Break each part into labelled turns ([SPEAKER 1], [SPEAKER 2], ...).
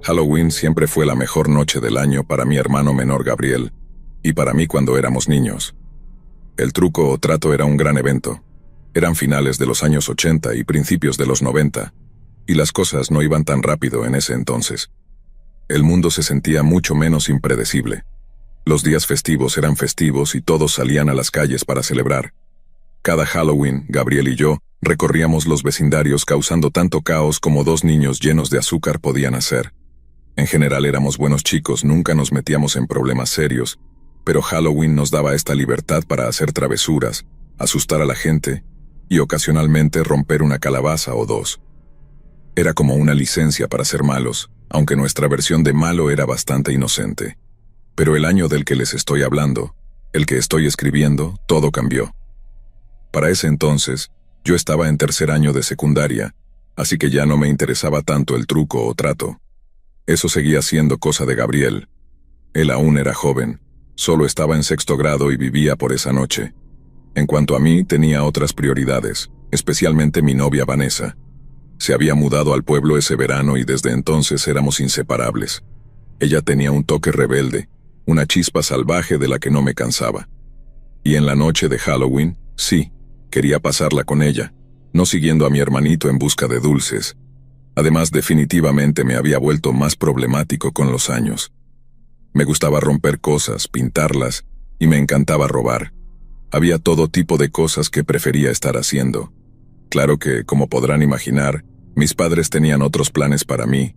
[SPEAKER 1] Halloween siempre fue la mejor noche del año para mi hermano menor Gabriel, y para mí cuando éramos niños. El truco o trato era un gran evento. Eran finales de los años 80 y principios de los 90, y las cosas no iban tan rápido en ese entonces. El mundo se sentía mucho menos impredecible. Los días festivos eran festivos y todos salían a las calles para celebrar. Cada Halloween, Gabriel y yo recorríamos los vecindarios causando tanto caos como dos niños llenos de azúcar podían hacer. En general éramos buenos chicos, nunca nos metíamos en problemas serios, pero Halloween nos daba esta libertad para hacer travesuras, asustar a la gente y ocasionalmente romper una calabaza o dos. Era como una licencia para ser malos, aunque nuestra versión de malo era bastante inocente. Pero el año del que les estoy hablando, el que estoy escribiendo, todo cambió. Para ese entonces, yo estaba en tercer año de secundaria, así que ya no me interesaba tanto el truco o trato. Eso seguía siendo cosa de Gabriel. Él aún era joven, solo estaba en sexto grado y vivía por esa noche. En cuanto a mí, tenía otras prioridades, especialmente mi novia Vanessa. Se había mudado al pueblo ese verano y desde entonces éramos inseparables. Ella tenía un toque rebelde, una chispa salvaje de la que no me cansaba. Y en la noche de Halloween, sí, quería pasarla con ella, no siguiendo a mi hermanito en busca de dulces. Además, definitivamente me había vuelto más problemático con los años. Me gustaba romper cosas, pintarlas, y me encantaba robar. Había todo tipo de cosas que prefería estar haciendo. Claro que, como podrán imaginar, mis padres tenían otros planes para mí.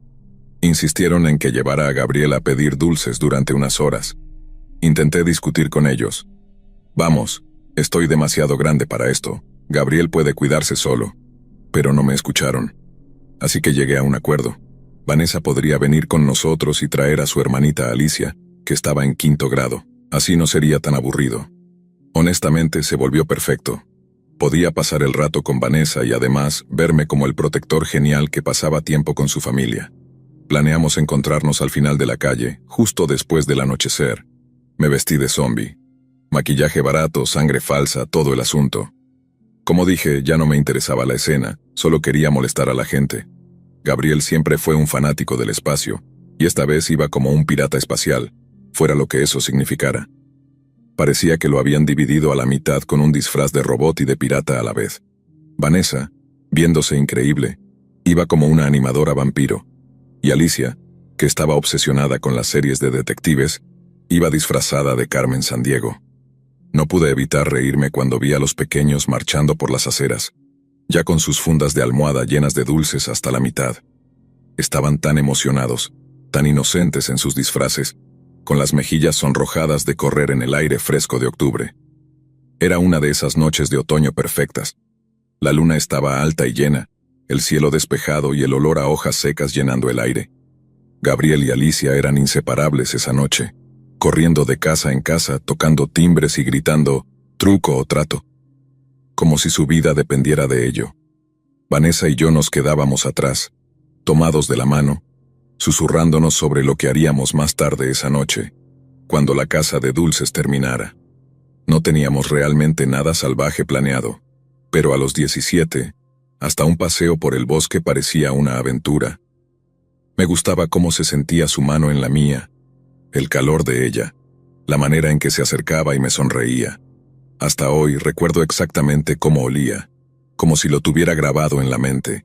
[SPEAKER 1] Insistieron en que llevara a Gabriel a pedir dulces durante unas horas. Intenté discutir con ellos. Vamos, estoy demasiado grande para esto. Gabriel puede cuidarse solo. Pero no me escucharon. Así que llegué a un acuerdo. Vanessa podría venir con nosotros y traer a su hermanita Alicia, que estaba en quinto grado. Así no sería tan aburrido. Honestamente, se volvió perfecto. Podía pasar el rato con Vanessa y además verme como el protector genial que pasaba tiempo con su familia. Planeamos encontrarnos al final de la calle, justo después del anochecer. Me vestí de zombie. Maquillaje barato, sangre falsa, todo el asunto. Como dije, ya no me interesaba la escena, solo quería molestar a la gente. Gabriel siempre fue un fanático del espacio, y esta vez iba como un pirata espacial, fuera lo que eso significara. Parecía que lo habían dividido a la mitad con un disfraz de robot y de pirata a la vez. Vanessa, viéndose increíble, iba como una animadora vampiro, y Alicia, que estaba obsesionada con las series de detectives, iba disfrazada de Carmen Sandiego. No pude evitar reírme cuando vi a los pequeños marchando por las aceras, ya con sus fundas de almohada llenas de dulces hasta la mitad. Estaban tan emocionados, tan inocentes en sus disfraces, con las mejillas sonrojadas de correr en el aire fresco de octubre. Era una de esas noches de otoño perfectas. La luna estaba alta y llena, el cielo despejado y el olor a hojas secas llenando el aire. Gabriel y Alicia eran inseparables esa noche, corriendo de casa en casa, tocando timbres y gritando «truco o trato», como si su vida dependiera de ello. Vanessa y yo nos quedábamos atrás, tomados de la mano, susurrándonos sobre lo que haríamos más tarde esa noche, cuando la casa de dulces terminara. No teníamos realmente nada salvaje planeado, pero a los 17, hasta un paseo por el bosque parecía una aventura. Me gustaba cómo se sentía su mano en la mía, el calor de ella, la manera en que se acercaba y me sonreía. Hasta hoy recuerdo exactamente cómo olía, como si lo tuviera grabado en la mente.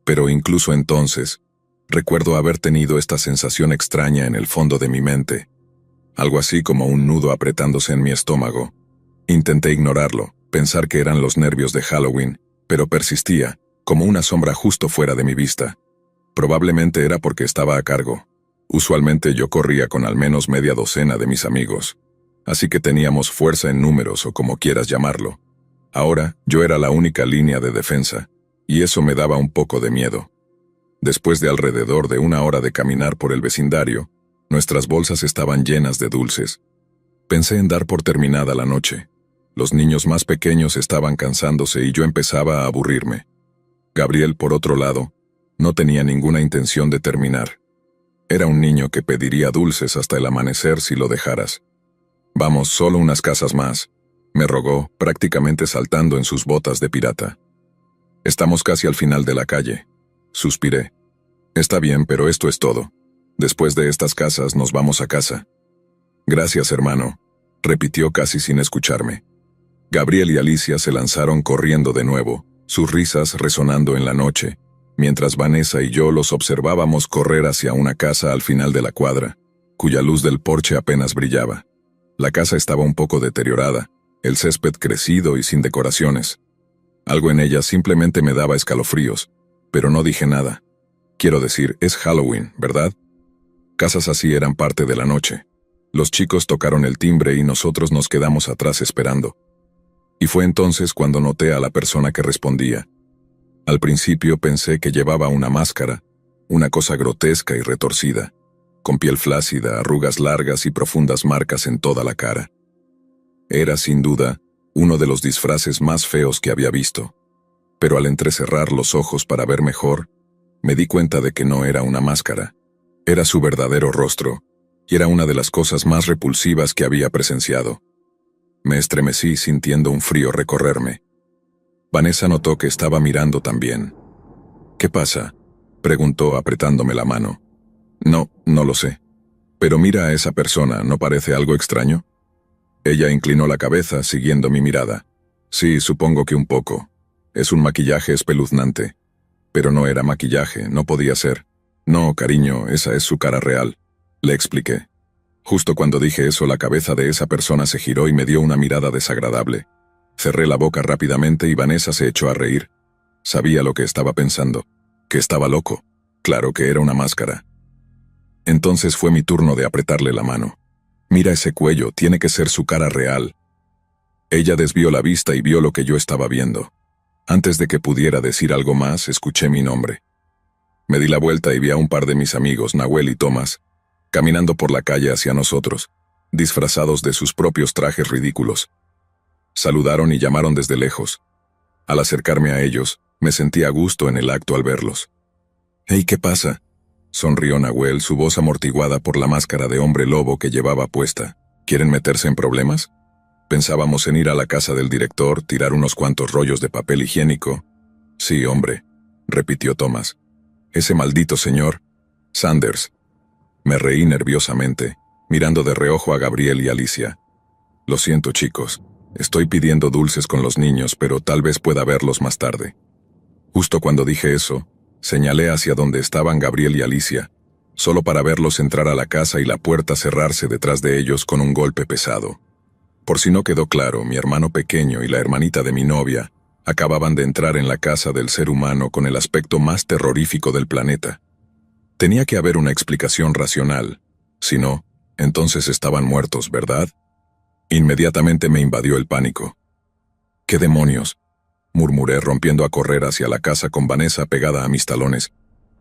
[SPEAKER 1] Pero incluso entonces, recuerdo haber tenido esta sensación extraña en el fondo de mi mente, algo así como un nudo apretándose en mi estómago. Intenté ignorarlo, pensar que eran los nervios de Halloween, pero persistía, como una sombra justo fuera de mi vista. Probablemente era porque estaba a cargo. Usualmente yo corría con al menos media docena de mis amigos, así que teníamos fuerza en números o como quieras llamarlo. Ahora, yo era la única línea de defensa, y eso me daba un poco de miedo. Después de alrededor de una hora de caminar por el vecindario, nuestras bolsas estaban llenas de dulces. Pensé en dar por terminada la noche. Los niños más pequeños estaban cansándose y yo empezaba a aburrirme. Gabriel, por otro lado, no tenía ninguna intención de terminar. Era un niño que pediría dulces hasta el amanecer si lo dejaras. «Vamos, solo unas casas más», me rogó, prácticamente saltando en sus botas de pirata. «Estamos casi al final de la calle», suspiré. Está bien, pero esto es todo. Después de estas casas nos vamos a casa. Gracias, hermano, repitió casi sin escucharme. Gabriel y Alicia se lanzaron corriendo de nuevo, sus risas resonando en la noche, mientras Vanessa y yo los observábamos correr hacia una casa al final de la cuadra, cuya luz del porche apenas brillaba. La casa estaba un poco deteriorada, el césped crecido y sin decoraciones. Algo en ella simplemente me daba escalofríos, pero no dije nada. Quiero decir, es Halloween, ¿verdad? Casas así eran parte de la noche. Los chicos tocaron el timbre y nosotros nos quedamos atrás esperando. Y fue entonces cuando noté a la persona que respondía. Al principio pensé que llevaba una máscara, una cosa grotesca y retorcida, con piel flácida, arrugas largas y profundas marcas en toda la cara. Era, sin duda, uno de los disfraces más feos que había visto. Pero al entrecerrar los ojos para ver mejor, me di cuenta de que no era una máscara. Era su verdadero rostro, y era una de las cosas más repulsivas que había presenciado. Me estremecí sintiendo un frío recorrerme. Vanessa notó que estaba mirando también. «¿Qué pasa?», preguntó apretándome la mano. No lo sé. Pero mira a esa persona, ¿no parece algo extraño? Ella inclinó la cabeza siguiendo mi mirada. Sí, supongo que un poco. Es un maquillaje espeluznante. Pero no era maquillaje, no podía ser. No, cariño, esa es su cara real. Le expliqué. Justo cuando dije eso, la cabeza de esa persona se giró y me dio una mirada desagradable. Cerré la boca rápidamente y Vanessa se echó a reír. Sabía lo que estaba pensando, que estaba loco. Claro que era una máscara. Entonces fue mi turno de apretarle la mano. Mira ese cuello, tiene que ser su cara real. Ella desvió la vista y vio lo que yo estaba viendo. Antes de que pudiera decir algo más, escuché mi nombre. Me di la vuelta y vi a un par de mis amigos, Nahuel y Tomás, caminando por la calle hacia nosotros, disfrazados de sus propios trajes ridículos. Saludaron y llamaron desde lejos. Al acercarme a ellos, me sentí a gusto en el acto al verlos. «Hey, ¿qué pasa?», sonrió Nahuel, su voz amortiguada por la máscara de hombre lobo que llevaba puesta. «¿Quieren meterse en problemas?». Pensábamos en ir a la casa del director, tirar unos cuantos rollos de papel higiénico. «Sí, hombre», repitió Tomás. «Ese maldito señor, Sanders». Me reí nerviosamente, mirando de reojo a Gabriel y Alicia. «Lo siento, chicos. Estoy pidiendo dulces con los niños, pero tal vez pueda verlos más tarde». Justo cuando dije eso, señalé hacia donde estaban Gabriel y Alicia, solo para verlos entrar a la casa y la puerta cerrarse detrás de ellos con un golpe pesado. Por si no quedó claro, mi hermano pequeño y la hermanita de mi novia acababan de entrar en la casa del ser humano con el aspecto más terrorífico del planeta. Tenía que haber una explicación racional. Si no, entonces estaban muertos, ¿verdad? Inmediatamente me invadió el pánico. «¿Qué demonios?», murmuré rompiendo a correr hacia la casa con Vanessa pegada a mis talones.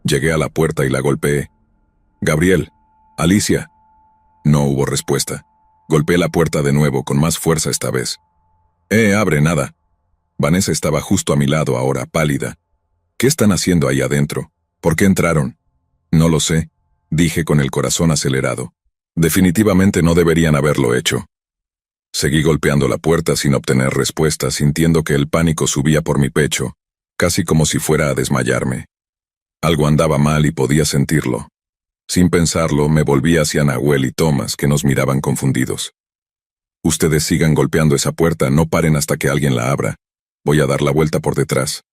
[SPEAKER 1] Llegué a la puerta y la golpeé. «Gabriel, Alicia». No hubo respuesta. Golpeé la puerta de nuevo con más fuerza esta vez. Abre, nada». Vanessa estaba justo a mi lado ahora, pálida. «¿Qué están haciendo ahí adentro? ¿Por qué entraron?». «No lo sé», dije con el corazón acelerado. «Definitivamente no deberían haberlo hecho». Seguí golpeando la puerta sin obtener respuesta, sintiendo que el pánico subía por mi pecho, casi como si fuera a desmayarme. Algo andaba mal y podía sentirlo. Sin pensarlo, me volví hacia Nahuel y Tomás, que nos miraban confundidos. «Ustedes sigan golpeando esa puerta, no paren hasta que alguien la abra. Voy a dar la vuelta por detrás».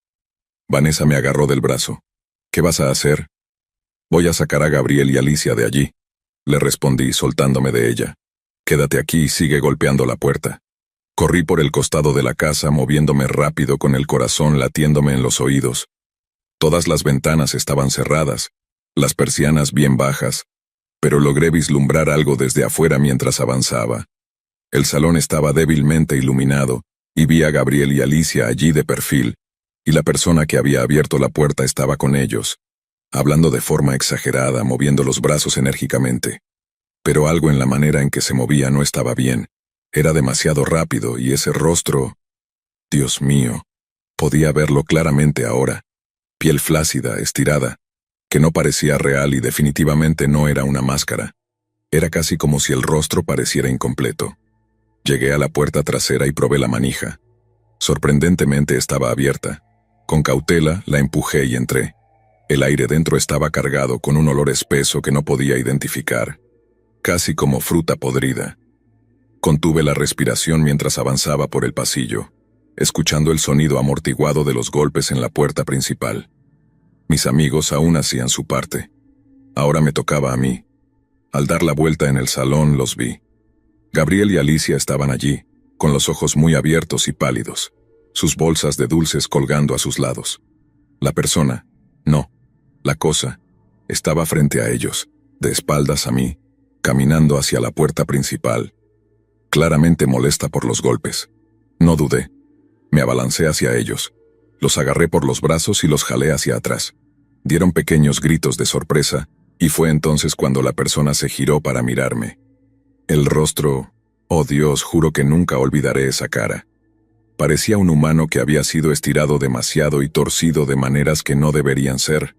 [SPEAKER 1] Vanessa me agarró del brazo. «¿Qué vas a hacer?». «Voy a sacar a Gabriel y Alicia de allí», le respondí, soltándome de ella. «Quédate aquí y sigue golpeando la puerta». Corrí por el costado de la casa, moviéndome rápido con el corazón latiéndome en los oídos. Todas las ventanas estaban cerradas, las persianas bien bajas, pero logré vislumbrar algo desde afuera mientras avanzaba. El salón estaba débilmente iluminado, y vi a Gabriel y Alicia allí de perfil, y la persona que había abierto la puerta estaba con ellos, hablando de forma exagerada, moviendo los brazos enérgicamente. Pero algo en la manera en que se movía no estaba bien. Era demasiado rápido y ese rostro... Dios mío, podía verlo claramente ahora. Piel flácida, estirada, que no parecía real y definitivamente no era una máscara. Era casi como si el rostro pareciera incompleto. Llegué a la puerta trasera y probé la manija. Sorprendentemente estaba abierta. Con cautela la empujé y entré. El aire dentro estaba cargado con un olor espeso que no podía identificar, casi como fruta podrida. Contuve la respiración mientras avanzaba por el pasillo, escuchando el sonido amortiguado de los golpes en la puerta principal. Mis amigos aún hacían su parte. Ahora me tocaba a mí. Al dar la vuelta en el salón los vi. Gabriel y Alicia estaban allí, con los ojos muy abiertos y pálidos, sus bolsas de dulces colgando a sus lados. La persona, no, la cosa, estaba frente a ellos, de espaldas a mí, caminando hacia la puerta principal, claramente molesta por los golpes. No dudé. Me abalancé hacia ellos. Los agarré por los brazos y los jalé hacia atrás. Dieron pequeños gritos de sorpresa, y fue entonces cuando la persona se giró para mirarme. El rostro, oh Dios, juro que nunca olvidaré esa cara. Parecía un humano que había sido estirado demasiado y torcido de maneras que no deberían ser.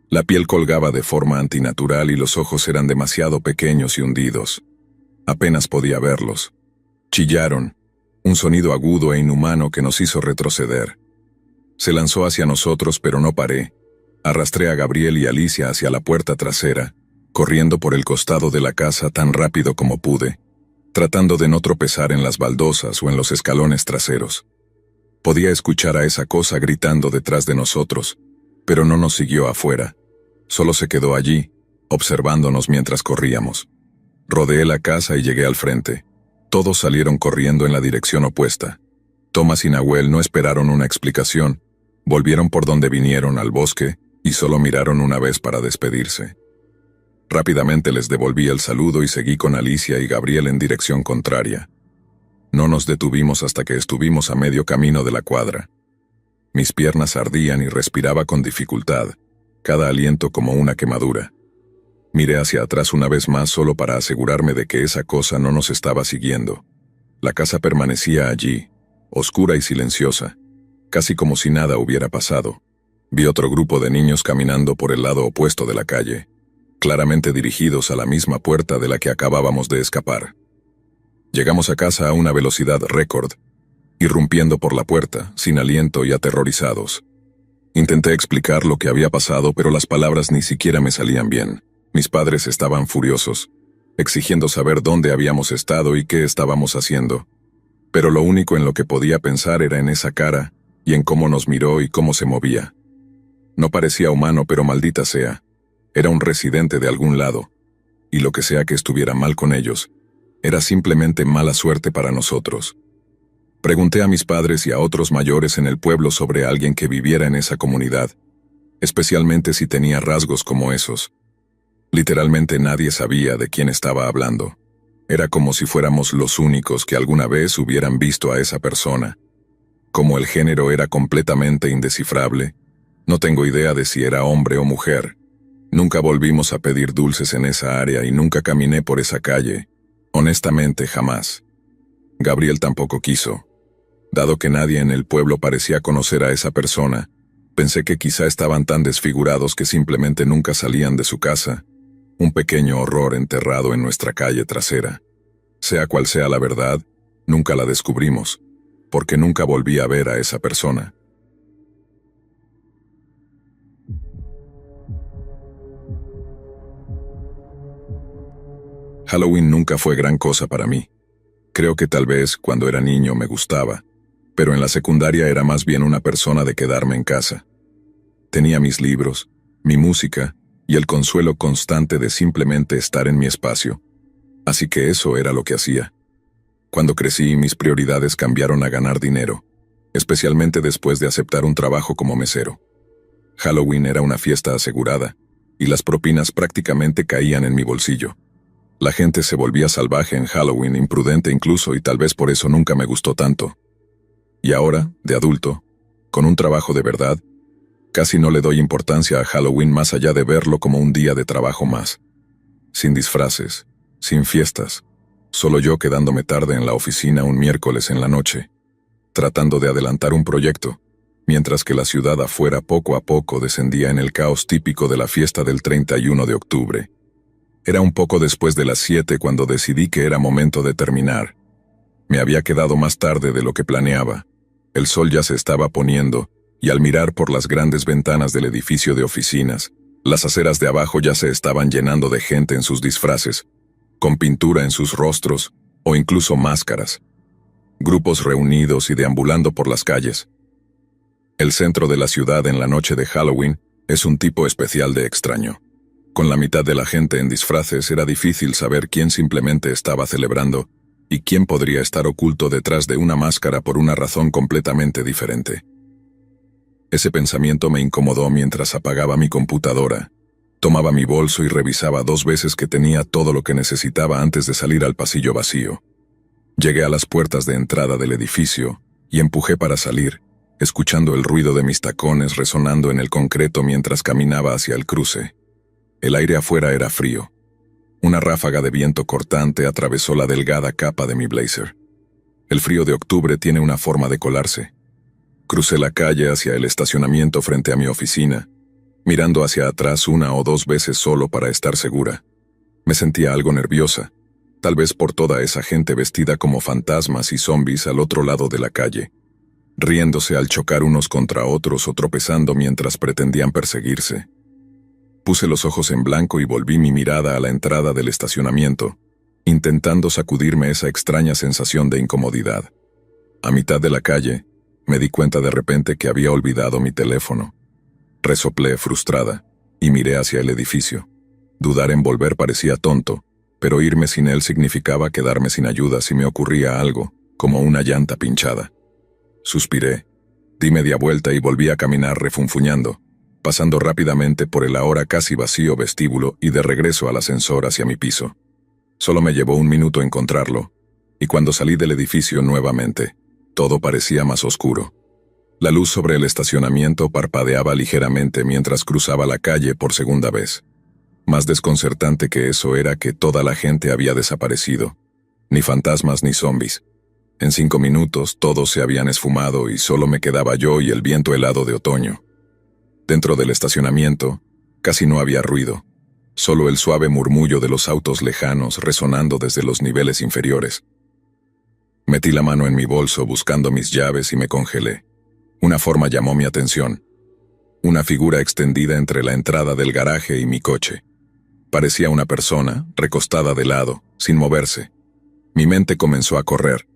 [SPEAKER 1] La piel colgaba de forma antinatural y los ojos eran demasiado pequeños y hundidos. Apenas podía verlos. Chillaron, un sonido agudo e inhumano que nos hizo retroceder. Se lanzó hacia nosotros, pero no paré. Arrastré a Gabriel y Alicia hacia la puerta trasera, corriendo por el costado de la casa tan rápido como pude, tratando de no tropezar en las baldosas o en los escalones traseros. Podía escuchar a esa cosa gritando detrás de nosotros, pero no nos siguió afuera. Solo se quedó allí, observándonos mientras corríamos. Rodeé la casa y llegué al frente. Todos salieron corriendo en la dirección opuesta. Thomas y Nahuel no esperaron una explicación. Volvieron por donde vinieron, al bosque, y solo miraron una vez para despedirse. Rápidamente les devolví el saludo y seguí con Alicia y Gabriel en dirección contraria. No nos detuvimos hasta que estuvimos a medio camino de la cuadra. Mis piernas ardían y respiraba con dificultad, cada aliento como una quemadura. Miré hacia atrás una vez más solo para asegurarme de que esa cosa no nos estaba siguiendo. La casa permanecía allí, oscura y silenciosa, casi como si nada hubiera pasado. Vi otro grupo de niños caminando por el lado opuesto de la calle, claramente dirigidos a la misma puerta de la que acabábamos de escapar. Llegamos a casa a una velocidad récord, irrumpiendo por la puerta, sin aliento y aterrorizados. Intenté explicar lo que había pasado, pero las palabras ni siquiera me salían bien. Mis padres estaban furiosos, exigiendo saber dónde habíamos estado y qué estábamos haciendo. Pero lo único en lo que podía pensar era en esa cara, y en cómo nos miró y cómo se movía. No parecía humano, pero maldita sea. Era un residente de algún lado, y lo que sea que estuviera mal con ellos, era simplemente mala suerte para nosotros. Pregunté a mis padres y a otros mayores en el pueblo sobre alguien que viviera en esa comunidad, especialmente si tenía rasgos como esos. Literalmente nadie sabía de quién estaba hablando. Era como si fuéramos los únicos que alguna vez hubieran visto a esa persona. Como el género era completamente indescifrable, no tengo idea de si era hombre o mujer. Nunca volvimos a pedir dulces en esa área y nunca caminé por esa calle. Honestamente, jamás. Gabriel tampoco quiso. Dado que nadie en el pueblo parecía conocer a esa persona, pensé que quizá estaban tan desfigurados que simplemente nunca salían de su casa. Un pequeño horror enterrado en nuestra calle trasera. Sea cual sea la verdad, nunca la descubrimos, porque nunca volví a ver a esa persona. Halloween nunca fue gran cosa para mí. Creo que tal vez cuando era niño me gustaba, pero en la secundaria era más bien una persona de quedarme en casa. Tenía mis libros, mi música y el consuelo constante de simplemente estar en mi espacio. Así que eso era lo que hacía. Cuando crecí, mis prioridades cambiaron a ganar dinero, especialmente después de aceptar un trabajo como mesero. Halloween era una fiesta asegurada, y las propinas prácticamente caían en mi bolsillo. La gente se volvía salvaje en Halloween, imprudente incluso, y tal vez por eso nunca me gustó tanto. Y ahora, de adulto, con un trabajo de verdad, casi no le doy importancia a Halloween más allá de verlo como un día de trabajo más. Sin disfraces, sin fiestas, solo yo quedándome tarde en la oficina un miércoles en la noche, tratando de adelantar un proyecto, mientras que la ciudad afuera poco a poco descendía en el caos típico de la fiesta del 31 de octubre. Era un poco después de las 7 cuando decidí que era momento de terminar. Me había quedado más tarde de lo que planeaba. El sol ya se estaba poniendo, y al mirar por las grandes ventanas del edificio de oficinas, las aceras de abajo ya se estaban llenando de gente en sus disfraces, con pintura en sus rostros o incluso máscaras. Grupos reunidos y deambulando por las calles. El centro de la ciudad en la noche de Halloween es un tipo especial de extraño. Con la mitad de la gente en disfraces era difícil saber quién simplemente estaba celebrando y quién podría estar oculto detrás de una máscara por una razón completamente diferente. Ese pensamiento me incomodó mientras apagaba mi computadora. Tomaba mi bolso y revisaba 2 veces que tenía todo lo que necesitaba antes de salir al pasillo vacío. Llegué a las puertas de entrada del edificio y empujé para salir, escuchando el ruido de mis tacones resonando en el concreto mientras caminaba hacia el cruce. El aire afuera era frío. Una ráfaga de viento cortante atravesó la delgada capa de mi blazer. El frío de octubre tiene una forma de colarse. Crucé la calle hacia el estacionamiento frente a mi oficina, mirando hacia atrás 1 o 2 veces solo para estar segura. Me sentía algo nerviosa, tal vez por toda esa gente vestida como fantasmas y zombies al otro lado de la calle, riéndose al chocar unos contra otros o tropezando mientras pretendían perseguirse. Puse los ojos en blanco y volví mi mirada a la entrada del estacionamiento, intentando sacudirme esa extraña sensación de incomodidad. A mitad de la calle, me di cuenta de repente que había olvidado mi teléfono. Resoplé frustrada y miré hacia el edificio. Dudar en volver parecía tonto, pero irme sin él significaba quedarme sin ayuda si me ocurría algo, como una llanta pinchada. Suspiré, di media vuelta y volví a caminar refunfuñando, pasando rápidamente por el ahora casi vacío vestíbulo y de regreso al ascensor hacia mi piso. Solo me llevó 1 minuto encontrarlo, y cuando salí del edificio nuevamente, todo parecía más oscuro. La luz sobre el estacionamiento parpadeaba ligeramente mientras cruzaba la calle por segunda vez. Más desconcertante que eso era que toda la gente había desaparecido. Ni fantasmas ni zombies. En 5 minutos todos se habían esfumado y solo me quedaba yo y el viento helado de otoño. Dentro del estacionamiento, casi no había ruido. Solo el suave murmullo de los autos lejanos resonando desde los niveles inferiores. Metí la mano en mi bolso buscando mis llaves y me congelé. Una forma llamó mi atención. Una figura extendida entre la entrada del garaje y mi coche. Parecía una persona, recostada de lado, sin moverse. Mi mente comenzó a correr.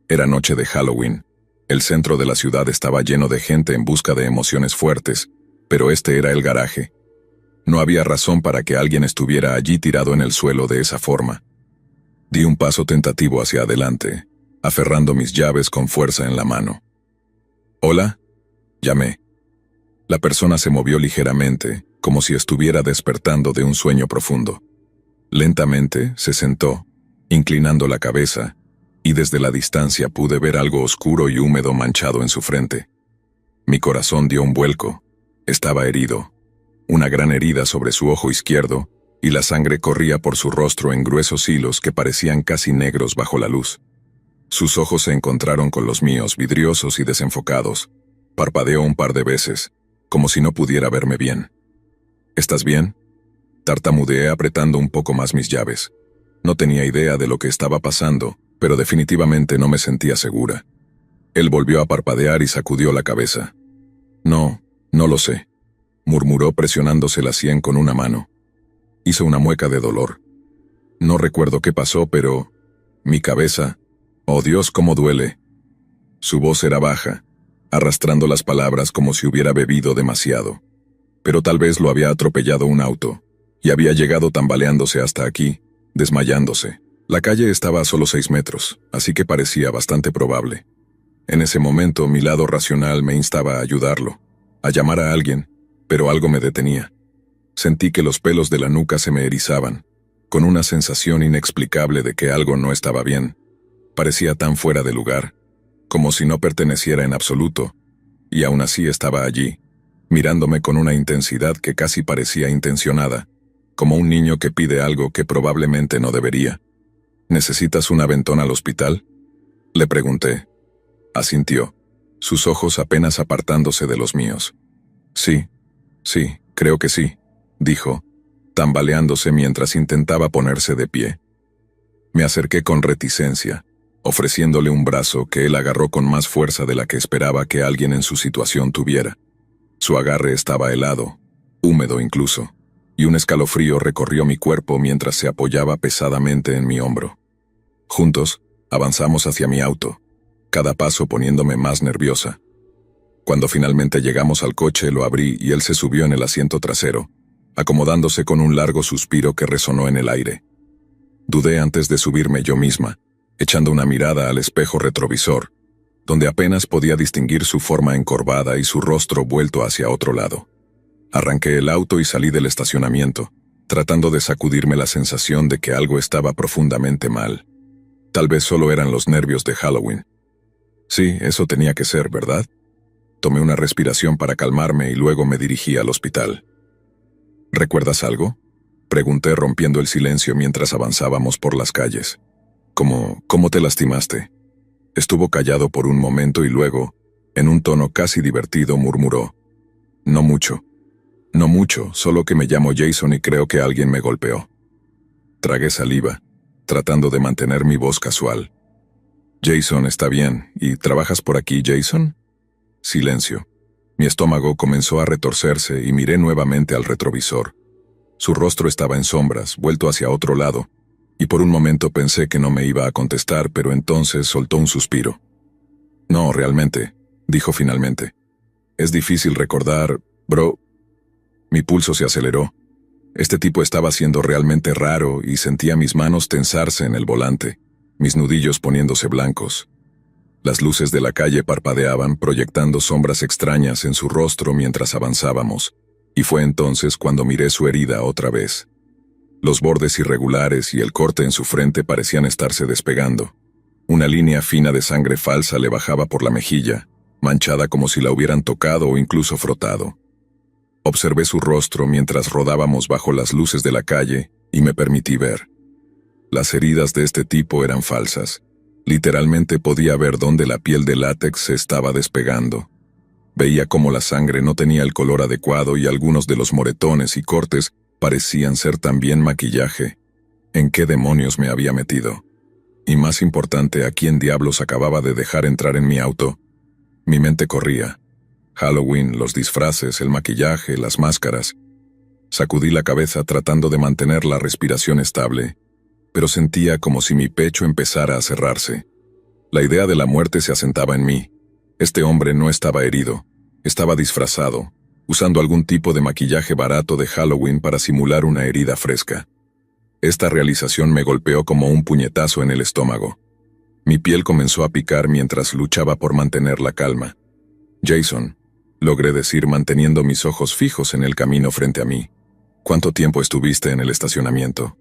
[SPEAKER 1] Era noche de Halloween. El centro de la ciudad estaba lleno de gente en busca de emociones fuertes, pero este era el garaje. No había razón para que alguien estuviera allí tirado en el suelo de esa forma. Di un paso tentativo hacia adelante, aferrando mis llaves con fuerza en la mano. «¿Hola?», llamé. La persona se movió ligeramente, como si estuviera despertando de un sueño profundo. Lentamente se sentó, inclinando la cabeza, y desde la distancia pude ver algo oscuro y húmedo manchado en su frente. Mi corazón dio un vuelco. Estaba herido. Una gran herida sobre su ojo izquierdo, y la sangre corría por su rostro en gruesos hilos que parecían casi negros bajo la luz. Sus ojos se encontraron con los míos, vidriosos y desenfocados. Parpadeó un par de veces, como si no pudiera verme bien. «¿Estás bien?», tartamudeé apretando un poco más mis llaves. No tenía idea de lo que estaba pasando, pero definitivamente no me sentía segura. Él volvió a parpadear y sacudió la cabeza. «No lo sé», murmuró presionándose la sien con una mano. Hizo una mueca de dolor. «No recuerdo qué pasó, pero... mi cabeza... ¡Oh Dios, cómo duele!». Su voz era baja, arrastrando las palabras como si hubiera bebido demasiado. Pero tal vez lo había atropellado un auto, y había llegado tambaleándose hasta aquí, desmayándose. La calle estaba a solo 6 metros, así que parecía bastante probable. En ese momento mi lado racional me instaba a ayudarlo, a llamar a alguien, pero algo me detenía. Sentí que los pelos de la nuca se me erizaban, con una sensación inexplicable de que algo no estaba bien. Parecía tan fuera de lugar, como si no perteneciera en absoluto, y aún así estaba allí, mirándome con una intensidad que casi parecía intencionada, como un niño que pide algo que probablemente no debería. «¿Necesitas un aventón al hospital?», le pregunté. Asintió, sus ojos apenas apartándose de los míos. «Sí, creo que sí», dijo, tambaleándose mientras intentaba ponerse de pie. Me acerqué con reticencia, ofreciéndole un brazo que él agarró con más fuerza de la que esperaba que alguien en su situación tuviera. Su agarre estaba helado, húmedo incluso, y un escalofrío recorrió mi cuerpo mientras se apoyaba pesadamente en mi hombro. Juntos, avanzamos hacia mi auto, cada paso poniéndome más nerviosa. Cuando finalmente llegamos al coche, lo abrí y él se subió en el asiento trasero, acomodándose con un largo suspiro que resonó en el aire. Dudé antes de subirme yo misma, echando una mirada al espejo retrovisor, donde apenas podía distinguir su forma encorvada y su rostro vuelto hacia otro lado. Arranqué el auto y salí del estacionamiento, tratando de sacudirme la sensación de que algo estaba profundamente mal. Tal vez solo eran los nervios de Halloween. Sí, eso tenía que ser, ¿verdad? Tomé una respiración para calmarme y luego me dirigí al hospital. ¿Recuerdas algo?, pregunté rompiendo el silencio mientras avanzábamos por las calles. ¿Cómo te lastimaste? Estuvo callado por un momento y luego, en un tono casi divertido, murmuró: No mucho, solo que me llamo Jason y creo que alguien me golpeó. Tragué saliva, tratando de mantener mi voz casual. Jason, está bien. ¿Y trabajas por aquí, Jason? Silencio. Mi estómago comenzó a retorcerse y miré nuevamente al retrovisor. Su rostro estaba en sombras, vuelto hacia otro lado, y por un momento pensé que no me iba a contestar, pero entonces soltó un suspiro. No, realmente, dijo finalmente. Es difícil recordar, bro. Mi pulso se aceleró. Este tipo estaba siendo realmente raro y sentía mis manos tensarse en el volante, mis nudillos poniéndose blancos. Las luces de la calle parpadeaban, proyectando sombras extrañas en su rostro mientras avanzábamos, y fue entonces cuando miré su herida otra vez. Los bordes irregulares y el corte en su frente parecían estarse despegando. Una línea fina de sangre falsa le bajaba por la mejilla, manchada como si la hubieran tocado o incluso frotado. Observé su rostro mientras rodábamos bajo las luces de la calle y me permití ver. Las heridas de este tipo eran falsas. Literalmente podía ver dónde la piel de látex se estaba despegando. Veía cómo la sangre no tenía el color adecuado y algunos de los moretones y cortes parecían ser también maquillaje. ¿En qué demonios me había metido? Y más importante, ¿a quién diablos acababa de dejar entrar en mi auto? Mi mente corría. Halloween, los disfraces, el maquillaje, las máscaras. Sacudí la cabeza tratando de mantener la respiración estable, pero sentía como si mi pecho empezara a cerrarse. La idea de la muerte se asentaba en mí. Este hombre no estaba herido, estaba disfrazado, usando algún tipo de maquillaje barato de Halloween para simular una herida fresca. Esta realización me golpeó como un puñetazo en el estómago. Mi piel comenzó a picar mientras luchaba por mantener la calma. Jason, logré decir manteniendo mis ojos fijos en el camino frente a mí. ¿Cuánto tiempo estuviste en el estacionamiento?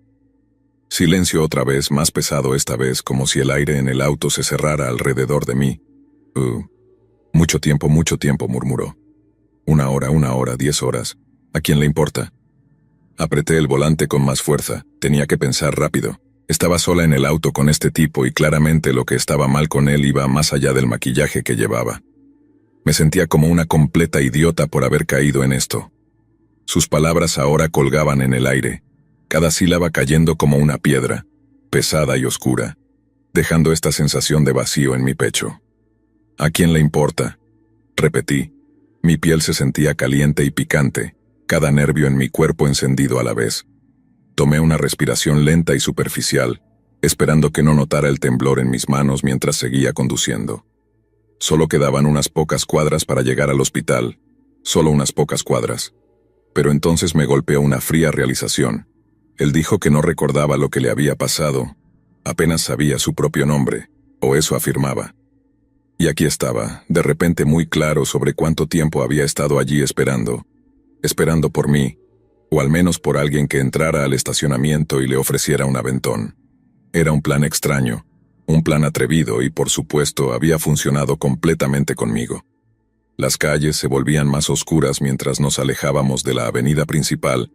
[SPEAKER 1] Silencio otra vez, más pesado esta vez, como si el aire en el auto se cerrara alrededor de mí. Mucho tiempo, murmuró. 1 hora, 10 horas. ¿A quién le importa? Apreté el volante con más fuerza. Tenía que pensar rápido. Estaba sola en el auto con este tipo y claramente lo que estaba mal con él iba más allá del maquillaje que llevaba. Me sentía como una completa idiota por haber caído en esto. Sus palabras ahora colgaban en el aire, cada sílaba cayendo como una piedra, pesada y oscura, dejando esta sensación de vacío en mi pecho. ¿A quién le importa?, repetí. Mi piel se sentía caliente y picante, cada nervio en mi cuerpo encendido a la vez. Tomé una respiración lenta y superficial, esperando que no notara el temblor en mis manos mientras seguía conduciendo. Solo quedaban unas pocas cuadras para llegar al hospital, solo unas pocas cuadras. Pero entonces me golpeó una fría realización. Él dijo que no recordaba lo que le había pasado, apenas sabía su propio nombre, o eso afirmaba. Y aquí estaba, de repente muy claro sobre cuánto tiempo había estado allí esperando por mí, o al menos por alguien que entrara al estacionamiento y le ofreciera un aventón. Era un plan extraño, un plan atrevido y por supuesto había funcionado completamente conmigo. Las calles se volvían más oscuras mientras nos alejábamos de la avenida principal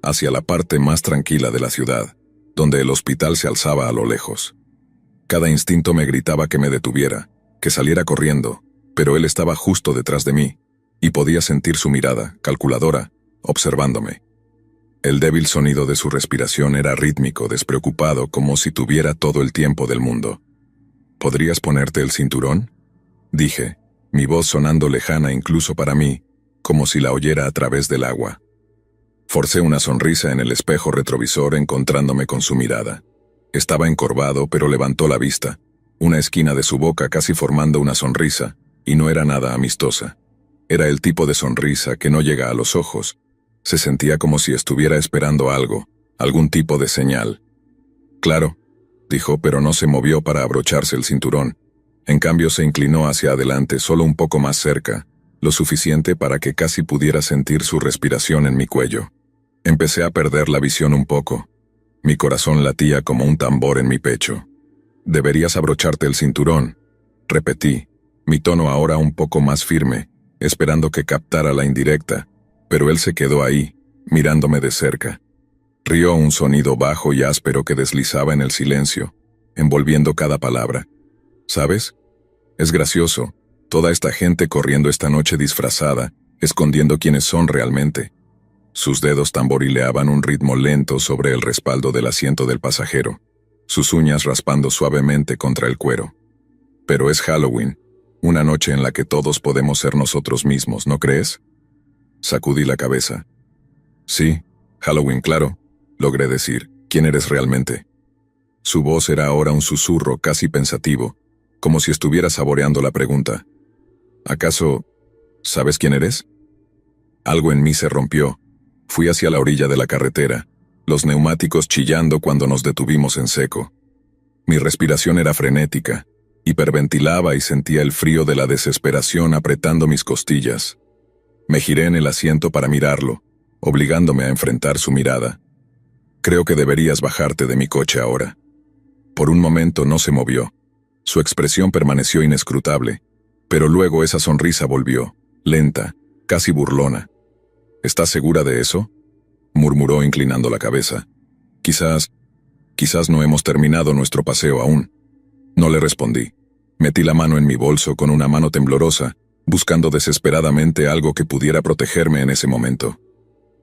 [SPEAKER 1] hacia la parte más tranquila de la ciudad, donde el hospital se alzaba a lo lejos. Cada instinto me gritaba que me detuviera, que saliera corriendo, pero él estaba justo detrás de mí, y podía sentir su mirada, calculadora, observándome. El débil sonido de su respiración era rítmico, despreocupado, como si tuviera todo el tiempo del mundo. ¿Podrías ponerte el cinturón?, dije, mi voz sonando lejana incluso para mí, como si la oyera a través del agua. Forcé una sonrisa en el espejo retrovisor encontrándome con su mirada. Estaba encorvado, pero levantó la vista, una esquina de su boca casi formando una sonrisa, y no era nada amistosa. Era el tipo de sonrisa que no llega a los ojos. Se sentía como si estuviera esperando algo, algún tipo de señal. «Claro», dijo, pero no se movió para abrocharse el cinturón. En cambio se inclinó hacia adelante solo un poco más cerca, lo suficiente para que casi pudiera sentir su respiración en mi cuello. Empecé a perder la visión un poco. Mi corazón latía como un tambor en mi pecho. «Deberías abrocharte el cinturón», repetí, mi tono ahora un poco más firme, esperando que captara la indirecta, pero él se quedó ahí, mirándome de cerca. Rió un sonido bajo y áspero que deslizaba en el silencio, envolviendo cada palabra. «¿Sabes? Es gracioso, toda esta gente corriendo esta noche disfrazada, escondiendo quiénes son realmente». Sus dedos tamborileaban un ritmo lento sobre el respaldo del asiento del pasajero, sus uñas raspando suavemente contra el cuero. «Pero es Halloween, una noche en la que todos podemos ser nosotros mismos, ¿no crees?». Sacudí la cabeza. «Sí, Halloween, claro», logré decir. «¿Quién eres realmente?». Su voz era ahora un susurro casi pensativo, como si estuviera saboreando la pregunta. «¿Acaso sabes quién eres?». Algo en mí se rompió. Fui hacia la orilla de la carretera, los neumáticos chillando cuando nos detuvimos en seco. Mi respiración era frenética, hiperventilaba y sentía el frío de la desesperación apretando mis costillas. Me giré en el asiento para mirarlo, obligándome a enfrentar su mirada. «Creo que deberías bajarte de mi coche ahora». Por un momento no se movió. Su expresión permaneció inescrutable, pero luego esa sonrisa volvió, lenta, casi burlona. «¿Estás segura de eso?», murmuró inclinando la cabeza. Quizás no hemos terminado nuestro paseo aún». No le respondí. Metí la mano en mi bolso con una mano temblorosa, buscando desesperadamente algo que pudiera protegerme en ese momento.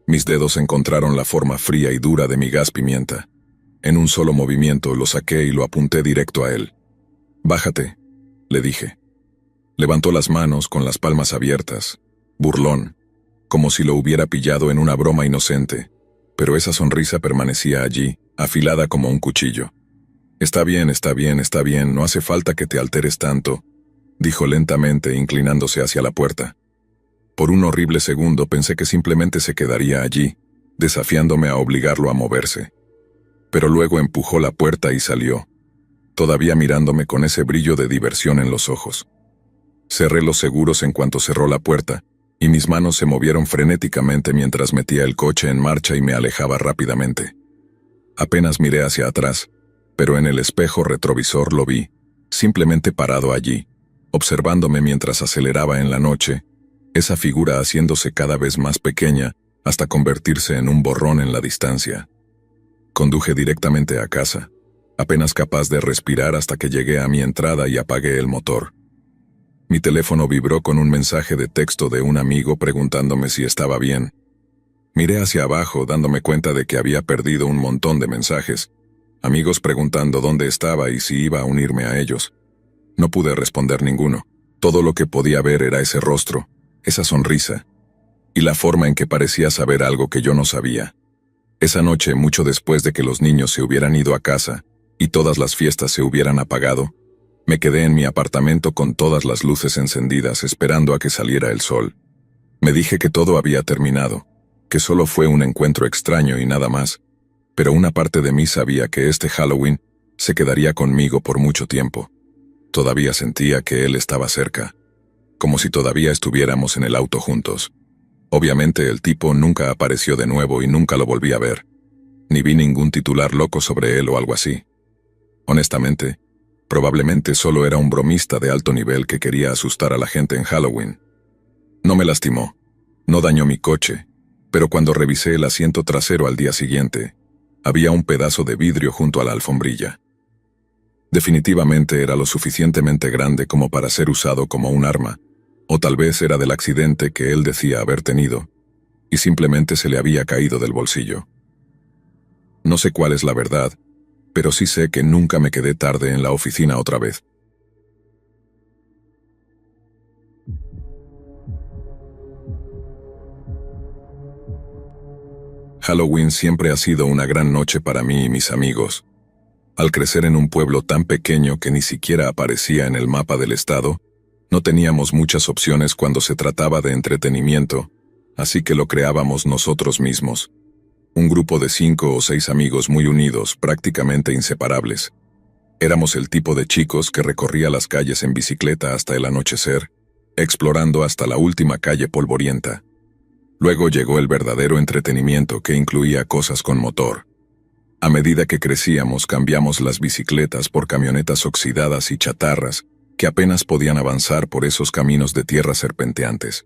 [SPEAKER 1] Mis dedos encontraron la forma fría y dura de mi gas pimienta. En un solo movimiento lo saqué y lo apunté directo a él. «Bájate», le dije. Levantó las manos con las palmas abiertas, burlón, como si lo hubiera pillado en una broma inocente, pero esa sonrisa permanecía allí, afilada como un cuchillo. «Está bien, está bien, está bien, no hace falta que te alteres tanto», dijo lentamente inclinándose hacia la puerta. Por un horrible segundo pensé que simplemente se quedaría allí, desafiándome a obligarlo a moverse. Pero luego empujó la puerta y salió, todavía mirándome con ese brillo de diversión en los ojos. Cerré los seguros en cuanto cerró la puerta, y mis manos se movieron frenéticamente mientras metía el coche en marcha y me alejaba rápidamente. Apenas miré hacia atrás, pero en el espejo retrovisor lo vi, simplemente parado allí, observándome mientras aceleraba en la noche, esa figura haciéndose cada vez más pequeña hasta convertirse en un borrón en la distancia. Conduje directamente a casa, apenas capaz de respirar hasta que llegué a mi entrada y apagué el motor. Mi teléfono vibró con un mensaje de texto de un amigo preguntándome si estaba bien. Miré hacia abajo dándome cuenta de que había perdido un montón de mensajes, amigos preguntando dónde estaba y si iba a unirme a ellos. No pude responder ninguno. Todo lo que podía ver era ese rostro, esa sonrisa, y la forma en que parecía saber algo que yo no sabía. Esa noche, mucho después de que los niños se hubieran ido a casa y todas las fiestas se hubieran apagado, me quedé en mi apartamento con todas las luces encendidas esperando a que saliera el sol. Me dije que todo había terminado, que solo fue un encuentro extraño y nada más, pero una parte de mí sabía que este Halloween se quedaría conmigo por mucho tiempo. Todavía sentía que él estaba cerca, como si todavía estuviéramos en el auto juntos. Obviamente el tipo nunca apareció de nuevo y nunca lo volví a ver, ni vi ningún titular loco sobre él o algo así. Honestamente, probablemente solo era un bromista de alto nivel que quería asustar a la gente en Halloween. No me lastimó, no dañó mi coche, pero cuando revisé el asiento trasero al día siguiente, había un pedazo de vidrio junto a la alfombrilla. Definitivamente era lo suficientemente grande como para ser usado como un arma, o tal vez era del accidente que él decía haber tenido, y simplemente se le había caído del bolsillo. No sé cuál es la verdad, pero sí sé que nunca me quedé tarde en la oficina otra vez. Halloween siempre ha sido una gran noche para mí y mis amigos. Al crecer en un pueblo tan pequeño que ni siquiera aparecía en el mapa del estado, no teníamos muchas opciones cuando se trataba de entretenimiento, así que lo creábamos nosotros mismos. Un grupo de 5 o 6 amigos muy unidos, prácticamente inseparables. Éramos el tipo de chicos que recorría las calles en bicicleta hasta el anochecer, explorando hasta la última calle polvorienta. Luego llegó el verdadero entretenimiento que incluía cosas con motor. A medida que crecíamos, cambiamos las bicicletas por camionetas oxidadas y chatarras que apenas podían avanzar por esos caminos de tierra serpenteantes.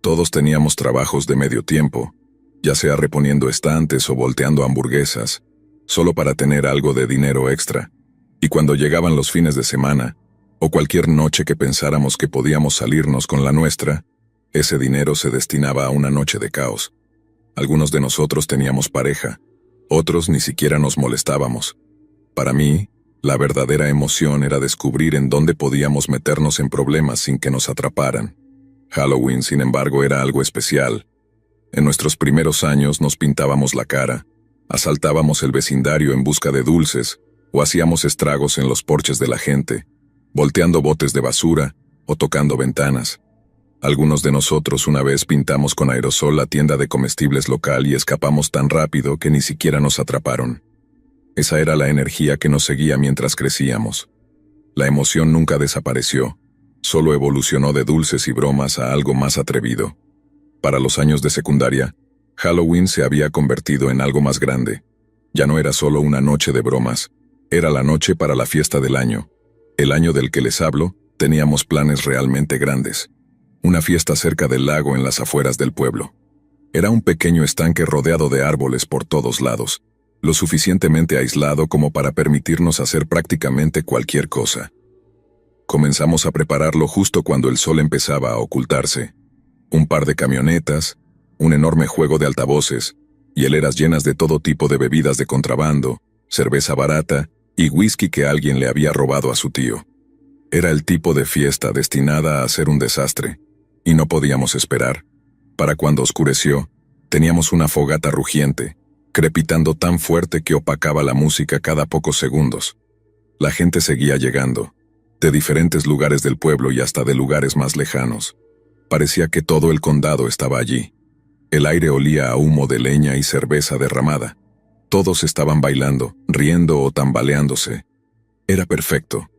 [SPEAKER 1] Todos teníamos trabajos de medio tiempo, ya sea reponiendo estantes o volteando hamburguesas, solo para tener algo de dinero extra. Y cuando llegaban los fines de semana, o cualquier noche que pensáramos que podíamos salirnos con la nuestra, ese dinero se destinaba a una noche de caos. Algunos de nosotros teníamos pareja, otros ni siquiera nos molestábamos. Para mí, la verdadera emoción era descubrir en dónde podíamos meternos en problemas sin que nos atraparan. Halloween, sin embargo, era algo especial. En nuestros primeros años nos pintábamos la cara, asaltábamos el vecindario en busca de dulces, o hacíamos estragos en los porches de la gente, volteando botes de basura o tocando ventanas. Algunos de nosotros una vez pintamos con aerosol la tienda de comestibles local y escapamos tan rápido que ni siquiera nos atraparon. Esa era la energía que nos seguía mientras crecíamos. La emoción nunca desapareció, solo evolucionó de dulces y bromas a algo más atrevido. Para los años de secundaria, Halloween se había convertido en algo más grande. Ya no era solo una noche de bromas, era la noche para la fiesta del año. El año del que les hablo, teníamos planes realmente grandes. Una fiesta cerca del lago en las afueras del pueblo. Era un pequeño estanque rodeado de árboles por todos lados, lo suficientemente aislado como para permitirnos hacer prácticamente cualquier cosa. Comenzamos a prepararlo justo cuando el sol empezaba a ocultarse. Un par de camionetas, un enorme juego de altavoces, hieleras llenas de todo tipo de bebidas de contrabando, cerveza barata y whisky que alguien le había robado a su tío. Era el tipo de fiesta destinada a ser un desastre, y no podíamos esperar. Para cuando oscureció, teníamos una fogata rugiente, crepitando tan fuerte que opacaba la música cada pocos segundos. La gente seguía llegando, de diferentes lugares del pueblo y hasta de lugares más lejanos. Parecía que todo el condado estaba allí. El aire olía a humo de leña y cerveza derramada. Todos estaban bailando, riendo o tambaleándose. Era perfecto.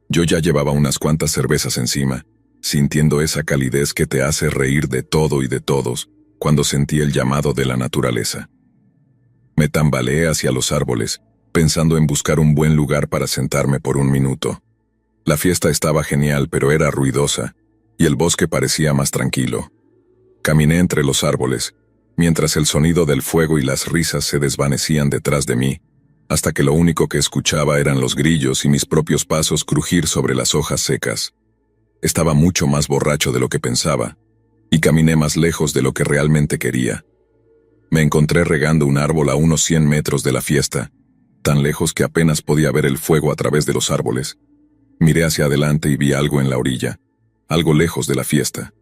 [SPEAKER 1] Yo ya llevaba unas cuantas cervezas encima, sintiendo esa calidez que te hace reír de todo y de todos, cuando sentí el llamado de la naturaleza. Me tambaleé hacia los árboles, pensando en buscar un buen lugar para sentarme por un minuto. La fiesta estaba genial, pero era ruidosa, y el bosque parecía más tranquilo. Caminé entre los árboles, mientras el sonido del fuego y las risas se desvanecían detrás de mí, hasta que lo único que escuchaba eran los grillos y mis propios pasos crujir sobre las hojas secas. Estaba mucho más borracho de lo que pensaba, y caminé más lejos de lo que realmente quería. Me encontré regando un árbol a unos 100 metros de la fiesta, tan lejos que apenas podía ver el fuego a través de los árboles. Miré hacia adelante y vi algo en la orilla, algo lejos de la fiesta.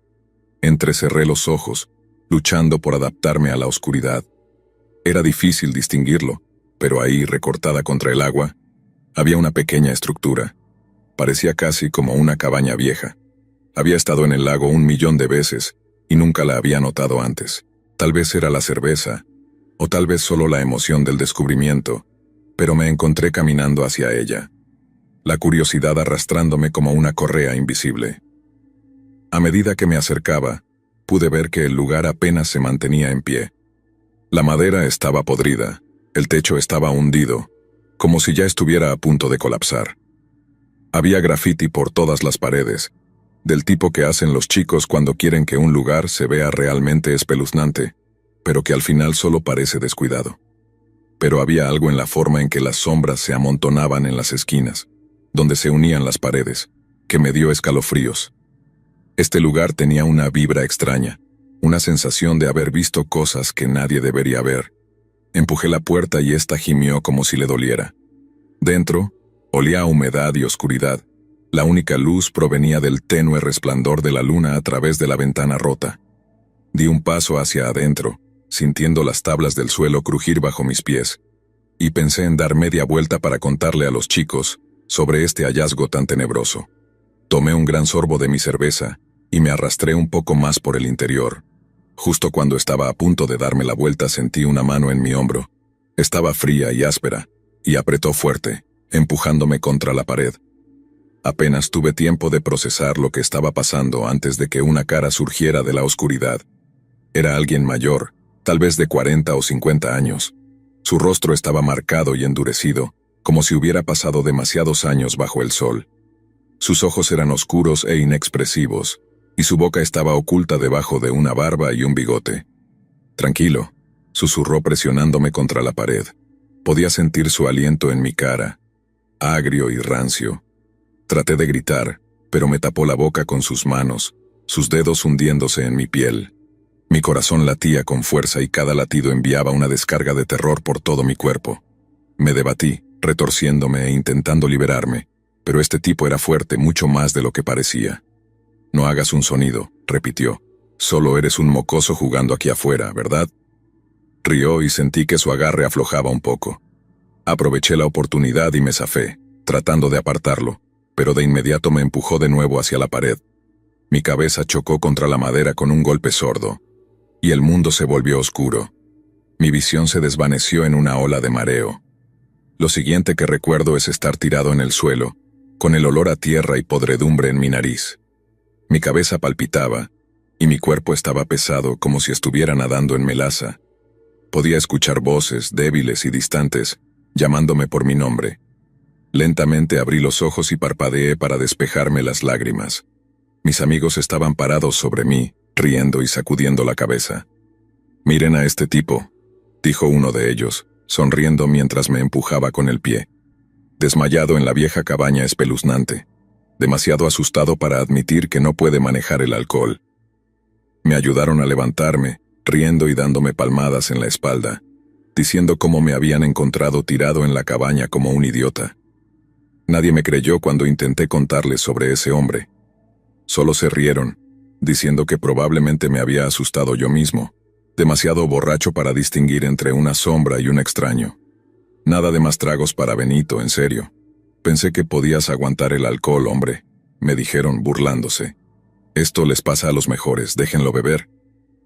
[SPEAKER 1] Entrecerré los ojos, luchando por adaptarme a la oscuridad. Era difícil distinguirlo, pero ahí, recortada contra el agua, había una pequeña estructura. Parecía casi como una cabaña vieja. Había estado en el lago 1.000.000 de veces y nunca la había notado antes. Tal vez era la cerveza, o tal vez solo la emoción del descubrimiento, pero me encontré caminando hacia ella, la curiosidad arrastrándome como una correa invisible. A medida que me acercaba, pude ver que el lugar apenas se mantenía en pie. La madera estaba podrida, el techo estaba hundido, como si ya estuviera a punto de colapsar. Había graffiti por todas las paredes, del tipo que hacen los chicos cuando quieren que un lugar se vea realmente espeluznante, pero que al final solo parece descuidado. Pero había algo en la forma en que las sombras se amontonaban en las esquinas, donde se unían las paredes, que me dio escalofríos. Este lugar tenía una vibra extraña, una sensación de haber visto cosas que nadie debería ver. Empujé la puerta y ésta gimió como si le doliera. Dentro, olía a humedad y oscuridad. La única luz provenía del tenue resplandor de la luna a través de la ventana rota. Di un paso hacia adentro, sintiendo las tablas del suelo crujir bajo mis pies, y pensé en dar media vuelta para contarle a los chicos sobre este hallazgo tan tenebroso. Tomé un gran sorbo de mi cerveza y me arrastré un poco más por el interior. Justo cuando estaba a punto de darme la vuelta sentí una mano en mi hombro. Estaba fría y áspera, y apretó fuerte, empujándome contra la pared. Apenas tuve tiempo de procesar lo que estaba pasando antes de que una cara surgiera de la oscuridad. Era alguien mayor, tal vez de 40 o 50 años. Su rostro estaba marcado y endurecido, como si hubiera pasado demasiados años bajo el sol. Sus ojos eran oscuros e inexpresivos, y su boca estaba oculta debajo de una barba y un bigote. «Tranquilo», susurró presionándome contra la pared. Podía sentir su aliento en mi cara, agrio y rancio. Traté de gritar, pero me tapó la boca con sus manos, sus dedos hundiéndose en mi piel. Mi corazón latía con fuerza y cada latido enviaba una descarga de terror por todo mi cuerpo. Me debatí, retorciéndome e intentando liberarme, pero este tipo era fuerte mucho más de lo que parecía. «No hagas un sonido», repitió. «Solo eres un mocoso jugando aquí afuera, ¿verdad?» Rió y sentí que su agarre aflojaba un poco. Aproveché la oportunidad y me zafé, tratando de apartarlo, pero de inmediato me empujó de nuevo hacia la pared. Mi cabeza chocó contra la madera con un golpe sordo, y el mundo se volvió oscuro. Mi visión se desvaneció en una ola de mareo. Lo siguiente que recuerdo es estar tirado en el suelo, con el olor a tierra y podredumbre en mi nariz. Mi cabeza palpitaba, y mi cuerpo estaba pesado como si estuviera nadando en melaza. Podía escuchar voces, débiles y distantes, llamándome por mi nombre. Lentamente abrí los ojos y parpadeé para despejarme las lágrimas. Mis amigos estaban parados sobre mí, riendo y sacudiendo la cabeza. «Miren a este tipo», dijo uno de ellos, sonriendo mientras me empujaba con el pie. Desmayado en la vieja cabaña espeluznante, demasiado asustado para admitir que no puede manejar el alcohol. Me ayudaron a levantarme, riendo y dándome palmadas en la espalda, diciendo cómo me habían encontrado tirado en la cabaña como un idiota. Nadie me creyó cuando intenté contarles sobre ese hombre. Solo se rieron, diciendo que probablemente me había asustado yo mismo, demasiado borracho para distinguir entre una sombra y un extraño. «Nada de más tragos para Benito, en serio. Pensé que podías aguantar el alcohol, hombre», me dijeron burlándose. «Esto les pasa a los mejores, déjenlo beber».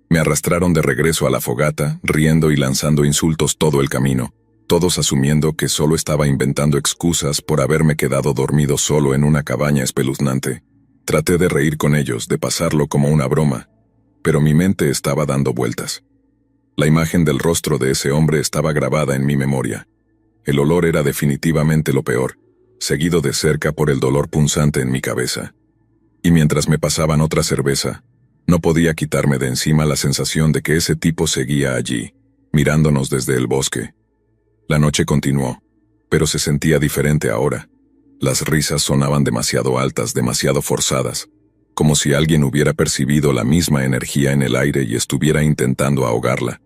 [SPEAKER 1] Me arrastraron de regreso a la fogata, riendo y lanzando insultos todo el camino, todos asumiendo que solo estaba inventando excusas por haberme quedado dormido solo en una cabaña espeluznante. Traté de reír con ellos, de pasarlo como una broma, pero mi mente estaba dando vueltas. La imagen del rostro de ese hombre estaba grabada en mi memoria. El olor era definitivamente lo peor, seguido de cerca por el dolor punzante en mi cabeza. Y mientras me pasaban otra cerveza, no podía quitarme de encima la sensación de que ese tipo seguía allí, mirándonos desde el bosque. La noche continuó, pero se sentía diferente ahora. Las risas sonaban demasiado altas, demasiado forzadas, como si alguien hubiera percibido la misma energía en el aire y estuviera intentando ahogarla.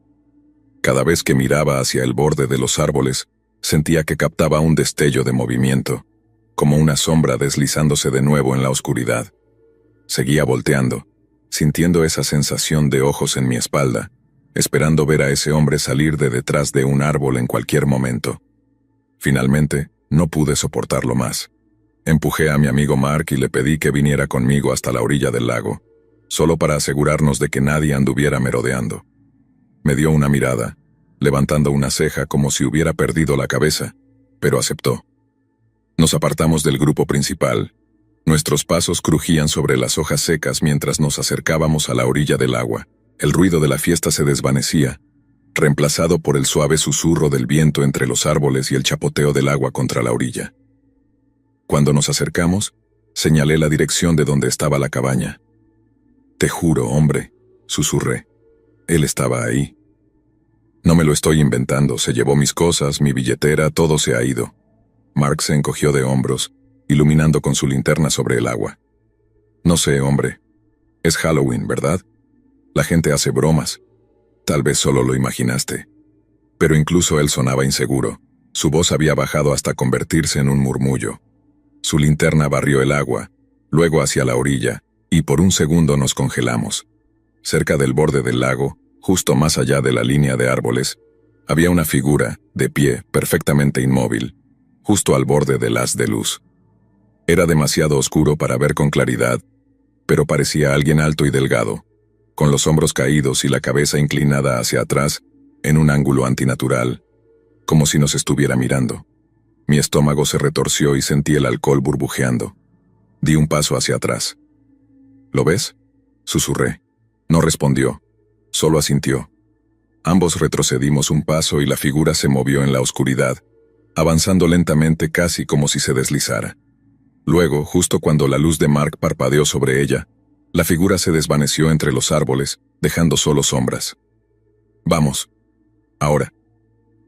[SPEAKER 1] Cada vez que miraba hacia el borde de los árboles, sentía que captaba un destello de movimiento, como una sombra deslizándose de nuevo en la oscuridad. Seguía volteando, sintiendo esa sensación de ojos en mi espalda, esperando ver a ese hombre salir de detrás de un árbol en cualquier momento. Finalmente, no pude soportarlo más. Empujé a mi amigo Mark y le pedí que viniera conmigo hasta la orilla del lago, solo para asegurarnos de que nadie anduviera merodeando. Me dio una mirada, levantando una ceja como si hubiera perdido la cabeza, pero aceptó. Nos apartamos del grupo principal. Nuestros pasos crujían sobre las hojas secas mientras nos acercábamos a la orilla del agua. El ruido de la fiesta se desvanecía, reemplazado por el suave susurro del viento entre los árboles y el chapoteo del agua contra la orilla. Cuando nos acercamos, señalé la dirección de donde estaba la cabaña. «Te juro, hombre», susurré. Él estaba ahí. «No me lo estoy inventando, se llevó mis cosas, mi billetera, todo se ha ido». Mark se encogió de hombros, iluminando con su linterna sobre el agua. «No sé, hombre. Es Halloween, ¿verdad? La gente hace bromas. Tal vez solo lo imaginaste». Pero incluso él sonaba inseguro. Su voz había bajado hasta convertirse en un murmullo. Su linterna barrió el agua, luego hacia la orilla, y por un segundo nos congelamos. Cerca del borde del lago, justo más allá de la línea de árboles, había una figura, de pie, perfectamente inmóvil, justo al borde del haz de luz. Era demasiado oscuro para ver con claridad, pero parecía alguien alto y delgado, con los hombros caídos y la cabeza inclinada hacia atrás, en un ángulo antinatural, como si nos estuviera mirando. Mi estómago se retorció y sentí el alcohol burbujeando. Di un paso hacia atrás. ¿Lo ves?, susurré. No respondió, solo asintió. Ambos retrocedimos un paso y la figura se movió en la oscuridad, avanzando lentamente casi como si se deslizara. Luego, justo cuando la luz de Mark parpadeó sobre ella, la figura se desvaneció entre los árboles, dejando solo sombras. «Vamos. Ahora».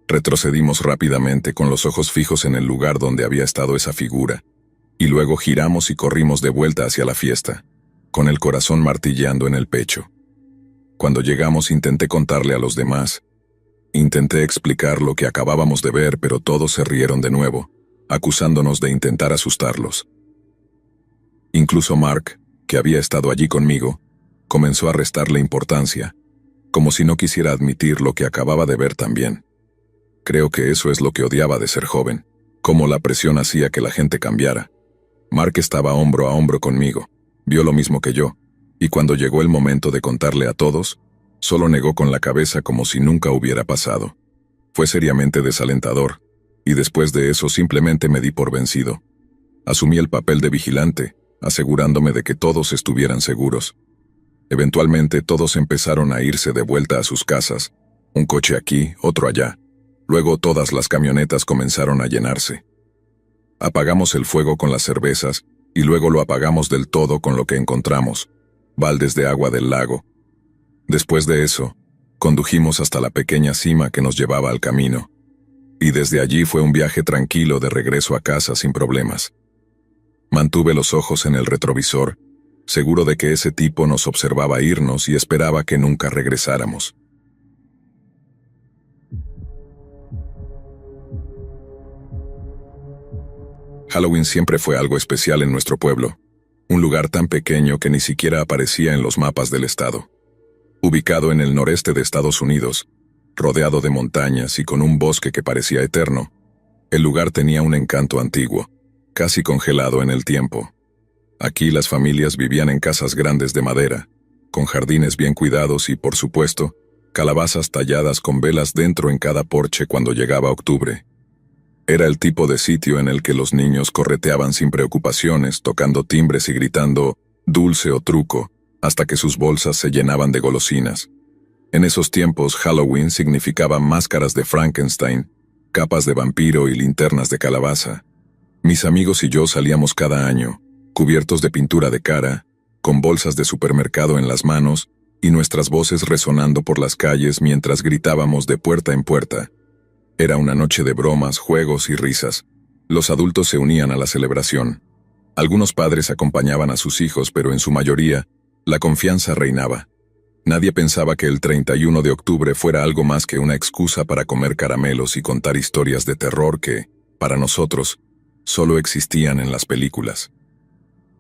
[SPEAKER 1] Retrocedimos rápidamente con los ojos fijos en el lugar donde había estado esa figura, y luego giramos y corrimos de vuelta hacia la fiesta, con el corazón martilleando en el pecho. Cuando llegamos intenté contarle a los demás. Intenté explicar lo que acabábamos de ver, pero todos se rieron de nuevo, acusándonos de intentar asustarlos. Incluso Mark, que había estado allí conmigo, comenzó a restarle importancia, como si no quisiera admitir lo que acababa de ver también. Creo que eso es lo que odiaba de ser joven, cómo la presión hacía que la gente cambiara. Mark estaba hombro a hombro conmigo, vio lo mismo que yo, y cuando llegó el momento de contarle a todos, solo negó con la cabeza como si nunca hubiera pasado. Fue seriamente desalentador, y después de eso simplemente me di por vencido. Asumí el papel de vigilante, asegurándome de que todos estuvieran seguros. Eventualmente todos empezaron a irse de vuelta a sus casas, un coche aquí, otro allá. Luego todas las camionetas comenzaron a llenarse. Apagamos el fuego con las cervezas, y luego lo apagamos del todo con lo que encontramos, baldes de agua del lago. Después de eso, condujimos hasta la pequeña cima que nos llevaba al camino, y desde allí fue un viaje tranquilo de regreso a casa sin problemas. Mantuve los ojos en el retrovisor, seguro de que ese tipo nos observaba irnos y esperaba que nunca regresáramos. Halloween siempre fue algo especial en nuestro pueblo, un lugar tan pequeño que ni siquiera aparecía en los mapas del estado. Ubicado en el noreste de Estados Unidos, rodeado de montañas y con un bosque que parecía eterno, el lugar tenía un encanto antiguo, casi congelado en el tiempo. Aquí las familias vivían en casas grandes de madera, con jardines bien cuidados y, por supuesto, calabazas talladas con velas dentro en cada porche cuando llegaba octubre. Era el tipo de sitio en el que los niños correteaban sin preocupaciones, tocando timbres y gritando «dulce» o «truco», hasta que sus bolsas se llenaban de golosinas. En esos tiempos, Halloween significaba máscaras de Frankenstein, capas de vampiro y linternas de calabaza. Mis amigos y yo salíamos cada año, cubiertos de pintura de cara, con bolsas de supermercado en las manos y nuestras voces resonando por las calles mientras gritábamos de puerta en puerta. Era una noche de bromas, juegos y risas. Los adultos se unían a la celebración. Algunos padres acompañaban a sus hijos, pero en su mayoría, la confianza reinaba. Nadie pensaba que el 31 de octubre fuera algo más que una excusa para comer caramelos y contar historias de terror que, para nosotros, solo existían en las películas.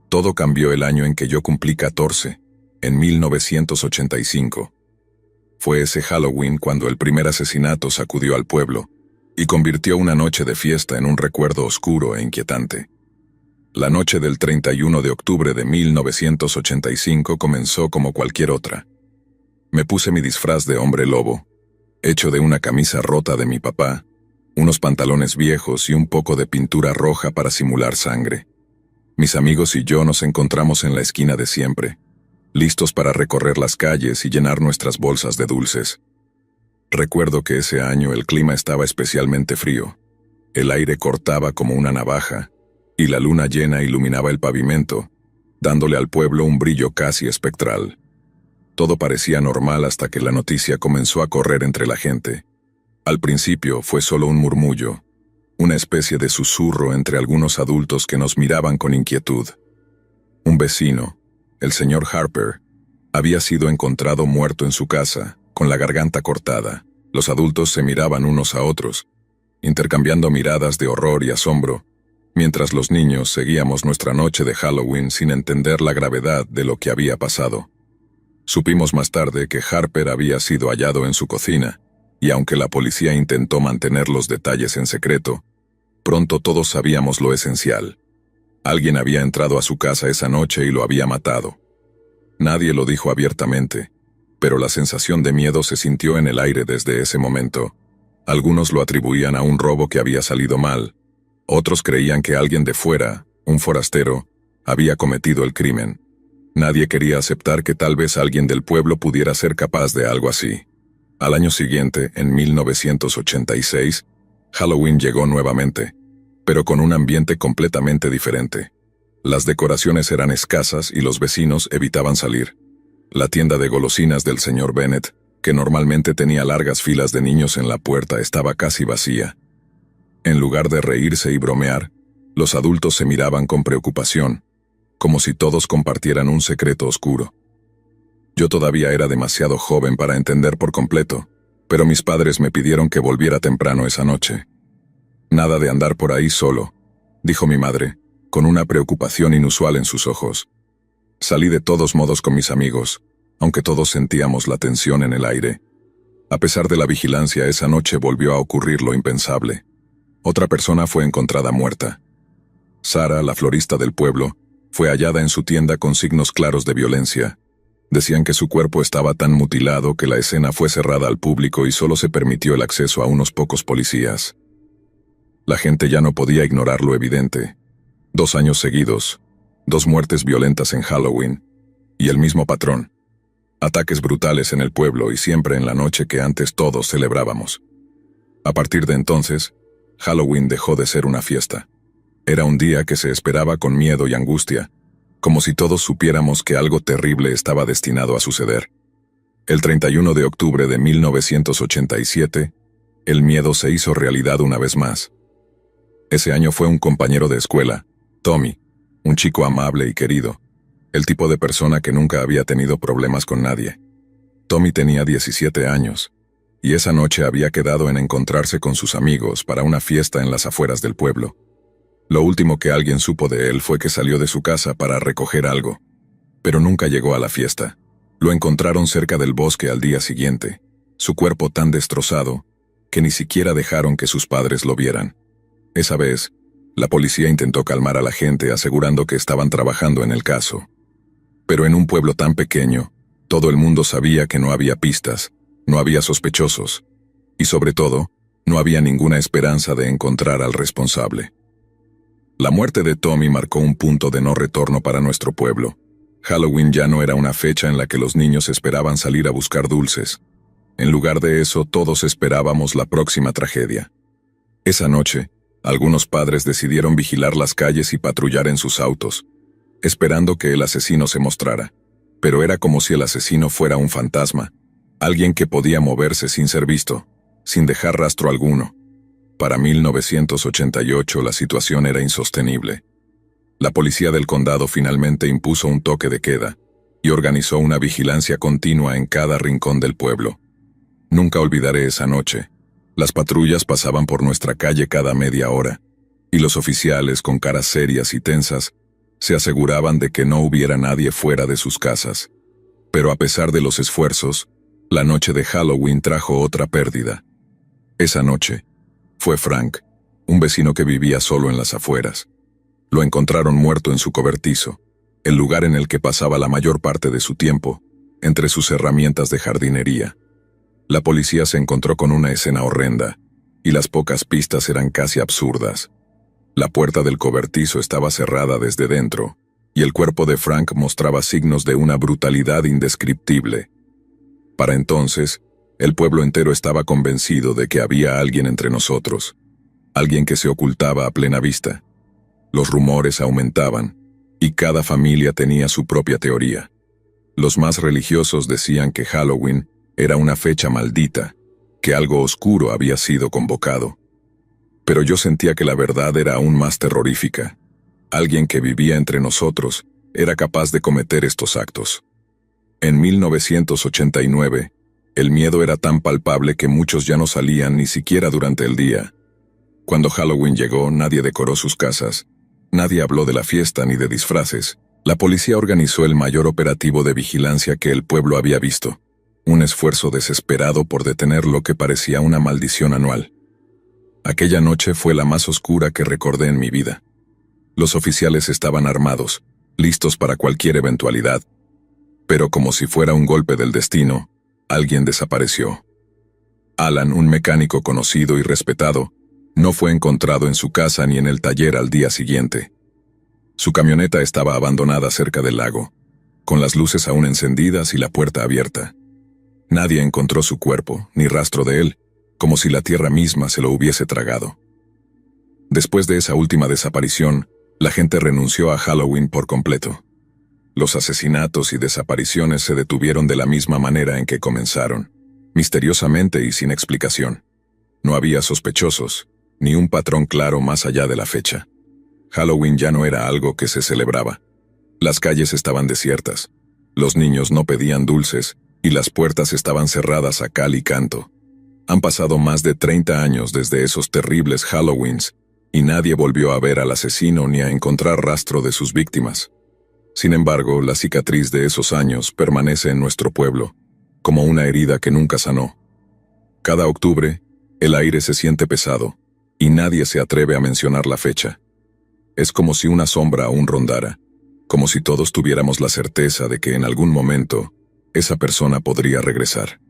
[SPEAKER 1] Todo cambió el año en que yo cumplí 14, en 1985. Fue ese Halloween cuando el primer asesinato sacudió al pueblo y convirtió una noche de fiesta en un recuerdo oscuro e inquietante. La noche del 31 de octubre de 1985 comenzó como cualquier otra. Me puse mi disfraz de hombre lobo, hecho de una camisa rota de mi papá, unos pantalones viejos y un poco de pintura roja para simular sangre. Mis amigos y yo nos encontramos en la esquina de siempre, listos para recorrer las calles y llenar nuestras bolsas de dulces. Recuerdo que ese año el clima estaba especialmente frío. El aire cortaba como una navaja, y la luna llena iluminaba el pavimento, dándole al pueblo un brillo casi espectral. Todo parecía normal hasta que la noticia comenzó a correr entre la gente. Al principio fue solo un murmullo, una especie de susurro entre algunos adultos que nos miraban con inquietud. Un vecino, el señor Harper, había sido encontrado muerto en su casa, con la garganta cortada. Los adultos se miraban unos a otros, intercambiando miradas de horror y asombro, mientras los niños seguíamos nuestra noche de Halloween sin entender la gravedad de lo que había pasado. Supimos más tarde que Harper había sido hallado en su cocina, y aunque la policía intentó mantener los detalles en secreto, pronto todos sabíamos lo esencial. Alguien había entrado a su casa esa noche y lo había matado. Nadie lo dijo abiertamente, pero la sensación de miedo se sintió en el aire desde ese momento. Algunos lo atribuían a un robo que había salido mal. Otros creían que alguien de fuera, un forastero, había cometido el crimen. Nadie quería aceptar que tal vez alguien del pueblo pudiera ser capaz de algo así. Al año siguiente, en 1986, Halloween llegó nuevamente, pero con un ambiente completamente diferente. Las decoraciones eran escasas y los vecinos evitaban salir. La tienda de golosinas del señor Bennett, que normalmente tenía largas filas de niños en la puerta, estaba casi vacía. En lugar de reírse y bromear, los adultos se miraban con preocupación, como si todos compartieran un secreto oscuro. Yo todavía era demasiado joven para entender por completo, pero mis padres me pidieron que volviera temprano esa noche. «Nada de andar por ahí solo», dijo mi madre, con una preocupación inusual en sus ojos. Salí de todos modos con mis amigos, aunque todos sentíamos la tensión en el aire. A pesar de la vigilancia, esa noche volvió a ocurrir lo impensable. Otra persona fue encontrada muerta. Sara, la florista del pueblo, fue hallada en su tienda con signos claros de violencia. Decían que su cuerpo estaba tan mutilado que la escena fue cerrada al público y solo se permitió el acceso a unos pocos policías. La gente ya no podía ignorar lo evidente. 2 años seguidos, 2 muertes violentas en Halloween, y el mismo patrón. Ataques brutales en el pueblo y siempre en la noche que antes todos celebrábamos. A partir de entonces, Halloween dejó de ser una fiesta. Era un día que se esperaba con miedo y angustia, como si todos supiéramos que algo terrible estaba destinado a suceder. El 31 de octubre de 1987, el miedo se hizo realidad una vez más. Ese año fue un compañero de escuela, Tommy, un chico amable y querido, el tipo de persona que nunca había tenido problemas con nadie. Tommy tenía 17 años, y esa noche había quedado en encontrarse con sus amigos para una fiesta en las afueras del pueblo. Lo último que alguien supo de él fue que salió de su casa para recoger algo, pero nunca llegó a la fiesta. Lo encontraron cerca del bosque al día siguiente, su cuerpo tan destrozado que ni siquiera dejaron que sus padres lo vieran. Esa vez, la policía intentó calmar a la gente asegurando que estaban trabajando en el caso. Pero en un pueblo tan pequeño, todo el mundo sabía que no había pistas, no había sospechosos, y sobre todo, no había ninguna esperanza de encontrar al responsable. La muerte de Tommy marcó un punto de no retorno para nuestro pueblo. Halloween ya no era una fecha en la que los niños esperaban salir a buscar dulces. En lugar de eso, todos esperábamos la próxima tragedia. Esa noche, algunos padres decidieron vigilar las calles y patrullar en sus autos, esperando que el asesino se mostrara. Pero era como si el asesino fuera un fantasma, alguien que podía moverse sin ser visto, sin dejar rastro alguno. Para 1988 la situación era insostenible. La policía del condado finalmente impuso un toque de queda y organizó una vigilancia continua en cada rincón del pueblo. Nunca olvidaré esa noche. Las patrullas pasaban por nuestra calle cada media hora, y los oficiales, con caras serias y tensas, se aseguraban de que no hubiera nadie fuera de sus casas. Pero a pesar de los esfuerzos, la noche de Halloween trajo otra pérdida. Esa noche, fue Frank, un vecino que vivía solo en las afueras. Lo encontraron muerto en su cobertizo, el lugar en el que pasaba la mayor parte de su tiempo, entre sus herramientas de jardinería. La policía se encontró con una escena horrenda, y las pocas pistas eran casi absurdas. La puerta del cobertizo estaba cerrada desde dentro, y el cuerpo de Frank mostraba signos de una brutalidad indescriptible. Para entonces, el pueblo entero estaba convencido de que había alguien entre nosotros, alguien que se ocultaba a plena vista. Los rumores aumentaban, y cada familia tenía su propia teoría. Los más religiosos decían que Halloween era una fecha maldita, que algo oscuro había sido convocado. Pero yo sentía que la verdad era aún más terrorífica. Alguien que vivía entre nosotros era capaz de cometer estos actos. En 1989, el miedo era tan palpable que muchos ya no salían ni siquiera durante el día. Cuando Halloween llegó, nadie decoró sus casas, nadie habló de la fiesta ni de disfraces, La policía organizó el mayor operativo de vigilancia que el pueblo había visto, un esfuerzo desesperado por detener lo que parecía una maldición anual. Aquella noche fue la más oscura que recordé en mi vida. Los oficiales estaban armados, listos para cualquier eventualidad. Pero como si fuera un golpe del destino, alguien desapareció. Alan, un mecánico conocido y respetado, no fue encontrado en su casa ni en el taller al día siguiente. Su camioneta estaba abandonada cerca del lago, con las luces aún encendidas y la puerta abierta. Nadie encontró su cuerpo, ni rastro de él, como si la tierra misma se lo hubiese tragado. Después de esa última desaparición, la gente renunció a Halloween por completo. Los asesinatos y desapariciones se detuvieron de la misma manera en que comenzaron, misteriosamente y sin explicación. No había sospechosos, ni un patrón claro más allá de la fecha. Halloween ya no era algo que se celebraba. Las calles estaban desiertas, los niños no pedían dulces y las puertas estaban cerradas a cal y canto. Han pasado más de 30 años desde esos terribles Halloweens y nadie volvió a ver al asesino ni a encontrar rastro de sus víctimas. Sin embargo, la cicatriz de esos años permanece en nuestro pueblo, como una herida que nunca sanó. Cada octubre, el aire se siente pesado y nadie se atreve a mencionar la fecha. Es como si una sombra aún rondara, como si todos tuviéramos la certeza de que en algún momento esa persona podría regresar.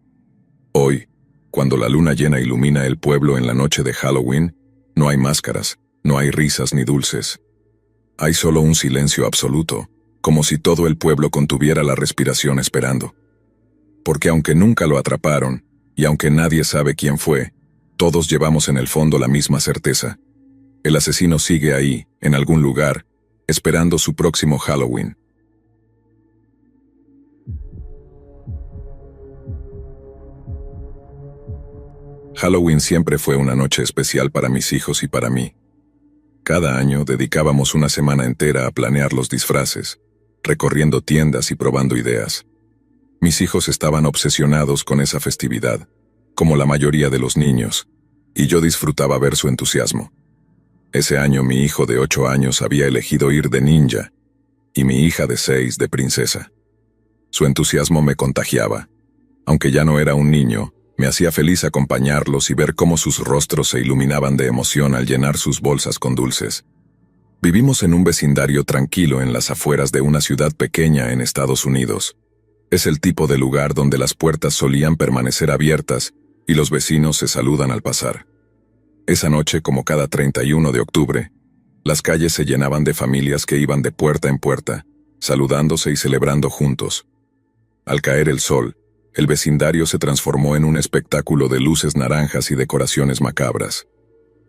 [SPEAKER 1] Hoy, cuando la luna llena ilumina el pueblo en la noche de Halloween, no hay máscaras, no hay risas ni dulces. Hay solo un silencio absoluto, como si todo el pueblo contuviera la respiración esperando. Porque aunque nunca lo atraparon, y aunque nadie sabe quién fue, todos llevamos en el fondo la misma certeza. El asesino sigue ahí, en algún lugar, esperando su próximo Halloween. Halloween siempre fue una noche especial para mis hijos y para mí. Cada año dedicábamos una semana entera a planear los disfraces, recorriendo tiendas y probando ideas. Mis hijos estaban obsesionados con esa festividad, como la mayoría de los niños, y yo disfrutaba ver su entusiasmo. Ese año mi hijo de 8 años había elegido ir de ninja, y mi hija de 6 de princesa. Su entusiasmo me contagiaba. Aunque ya no era un niño, me hacía feliz acompañarlos y ver cómo sus rostros se iluminaban de emoción al llenar sus bolsas con dulces. Vivimos en un vecindario tranquilo en las afueras de una ciudad pequeña en Estados Unidos. Es el tipo de lugar donde las puertas solían permanecer abiertas y los vecinos se saludan al pasar. Esa noche, como cada 31 de octubre, las calles se llenaban de familias que iban de puerta en puerta, saludándose y celebrando juntos. Al caer el sol, el vecindario se transformó en un espectáculo de luces naranjas y decoraciones macabras.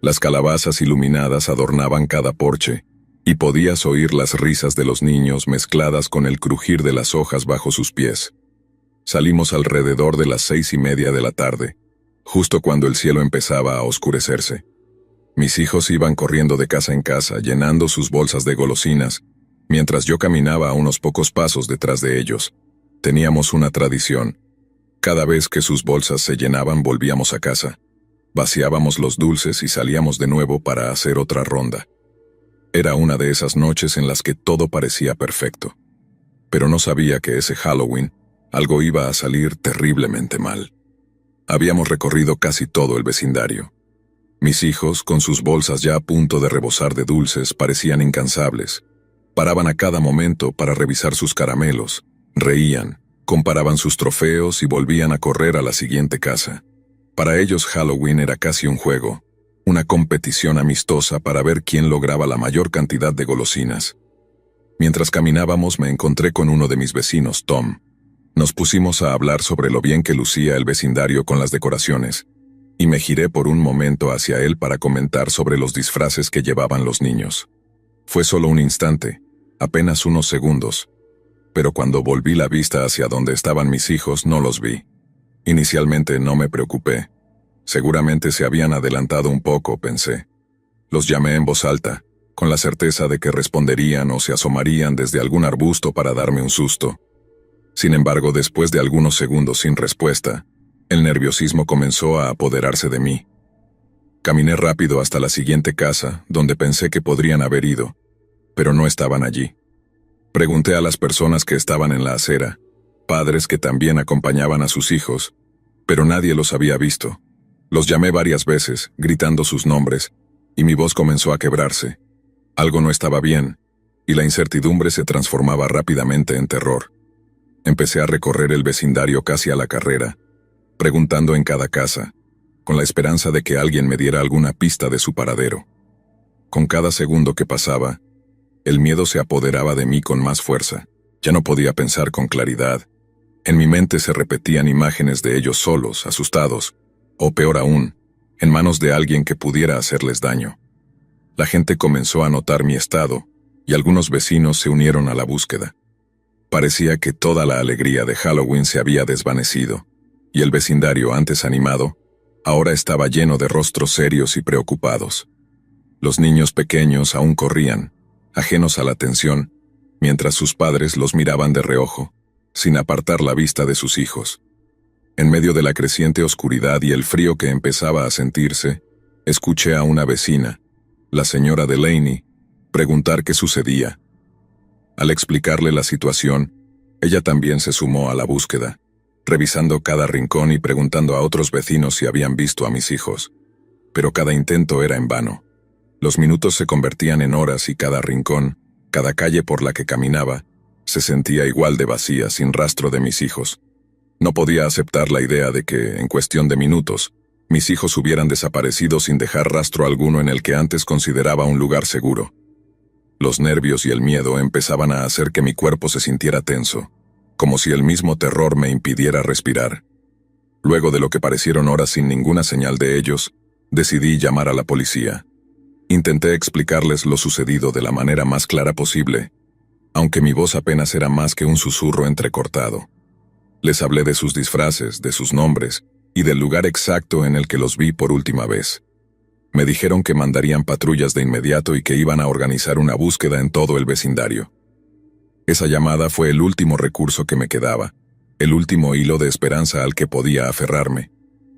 [SPEAKER 1] Las calabazas iluminadas adornaban cada porche, y podías oír las risas de los niños mezcladas con el crujir de las hojas bajo sus pies. Salimos alrededor de las 6:30 de la tarde, justo cuando el cielo empezaba a oscurecerse. Mis hijos iban corriendo de casa en casa, llenando sus bolsas de golosinas, mientras yo caminaba a unos pocos pasos detrás de ellos. Teníamos una tradición. Cada vez que sus bolsas se llenaban, volvíamos a casa. Vaciábamos los dulces y salíamos de nuevo para hacer otra ronda. Era una de esas noches en las que todo parecía perfecto. Pero no sabía que ese Halloween algo iba a salir terriblemente mal. Habíamos recorrido casi todo el vecindario. Mis hijos, con sus bolsas ya a punto de rebosar de dulces, parecían incansables. Paraban a cada momento para revisar sus caramelos, reían, comparaban sus trofeos y volvían a correr a la siguiente casa. Para ellos Halloween era casi un juego, una competición amistosa para ver quién lograba la mayor cantidad de golosinas. Mientras caminábamos me encontré con uno de mis vecinos, Tom. Nos pusimos a hablar sobre lo bien que lucía el vecindario con las decoraciones, y me giré por un momento hacia él para comentar sobre los disfraces que llevaban los niños. Fue solo un instante, apenas unos segundos, pero cuando volví la vista hacia donde estaban mis hijos no los vi. Inicialmente no me preocupé. Seguramente se habían adelantado un poco, pensé. Los llamé en voz alta, con la certeza de que responderían o se asomarían desde algún arbusto para darme un susto. Sin embargo, después de algunos segundos sin respuesta, el nerviosismo comenzó a apoderarse de mí. Caminé rápido hasta la siguiente casa, donde pensé que podrían haber ido, pero no estaban allí. Pregunté a las personas que estaban en la acera, padres que también acompañaban a sus hijos, pero nadie los había visto. Los llamé varias veces, gritando sus nombres, y mi voz comenzó a quebrarse. Algo no estaba bien, y la incertidumbre se transformaba rápidamente en terror. Empecé a recorrer el vecindario casi a la carrera, preguntando en cada casa, con la esperanza de que alguien me diera alguna pista de su paradero. Con cada segundo que pasaba, el miedo se apoderaba de mí con más fuerza. Ya no podía pensar con claridad. En mi mente se repetían imágenes de ellos solos, asustados, o peor aún, en manos de alguien que pudiera hacerles daño. La gente comenzó a notar mi estado, y algunos vecinos se unieron a la búsqueda. Parecía que toda la alegría de Halloween se había desvanecido, y el vecindario antes animado, ahora estaba lleno de rostros serios y preocupados. Los niños pequeños aún corrían, ajenos a la atención, mientras sus padres los miraban de reojo, sin apartar la vista de sus hijos. En medio de la creciente oscuridad y el frío que empezaba a sentirse, escuché a una vecina, la señora Delaney, preguntar qué sucedía. Al explicarle la situación, ella también se sumó a la búsqueda, revisando cada rincón y preguntando a otros vecinos si habían visto a mis hijos. Pero cada intento era en vano. Los minutos se convertían en horas y cada rincón, cada calle por la que caminaba, se sentía igual de vacía, sin rastro de mis hijos. No podía aceptar la idea de que, en cuestión de minutos, mis hijos hubieran desaparecido sin dejar rastro alguno en el que antes consideraba un lugar seguro. Los nervios y el miedo empezaban a hacer que mi cuerpo se sintiera tenso, como si el mismo terror me impidiera respirar. Luego de lo que parecieron horas sin ninguna señal de ellos, decidí llamar a la policía. Intenté explicarles lo sucedido de la manera más clara posible, aunque mi voz apenas era más que un susurro entrecortado. Les hablé de sus disfraces, de sus nombres, y del lugar exacto en el que los vi por última vez. Me dijeron que mandarían patrullas de inmediato y que iban a organizar una búsqueda en todo el vecindario. Esa llamada fue el último recurso que me quedaba, el último hilo de esperanza al que podía aferrarme.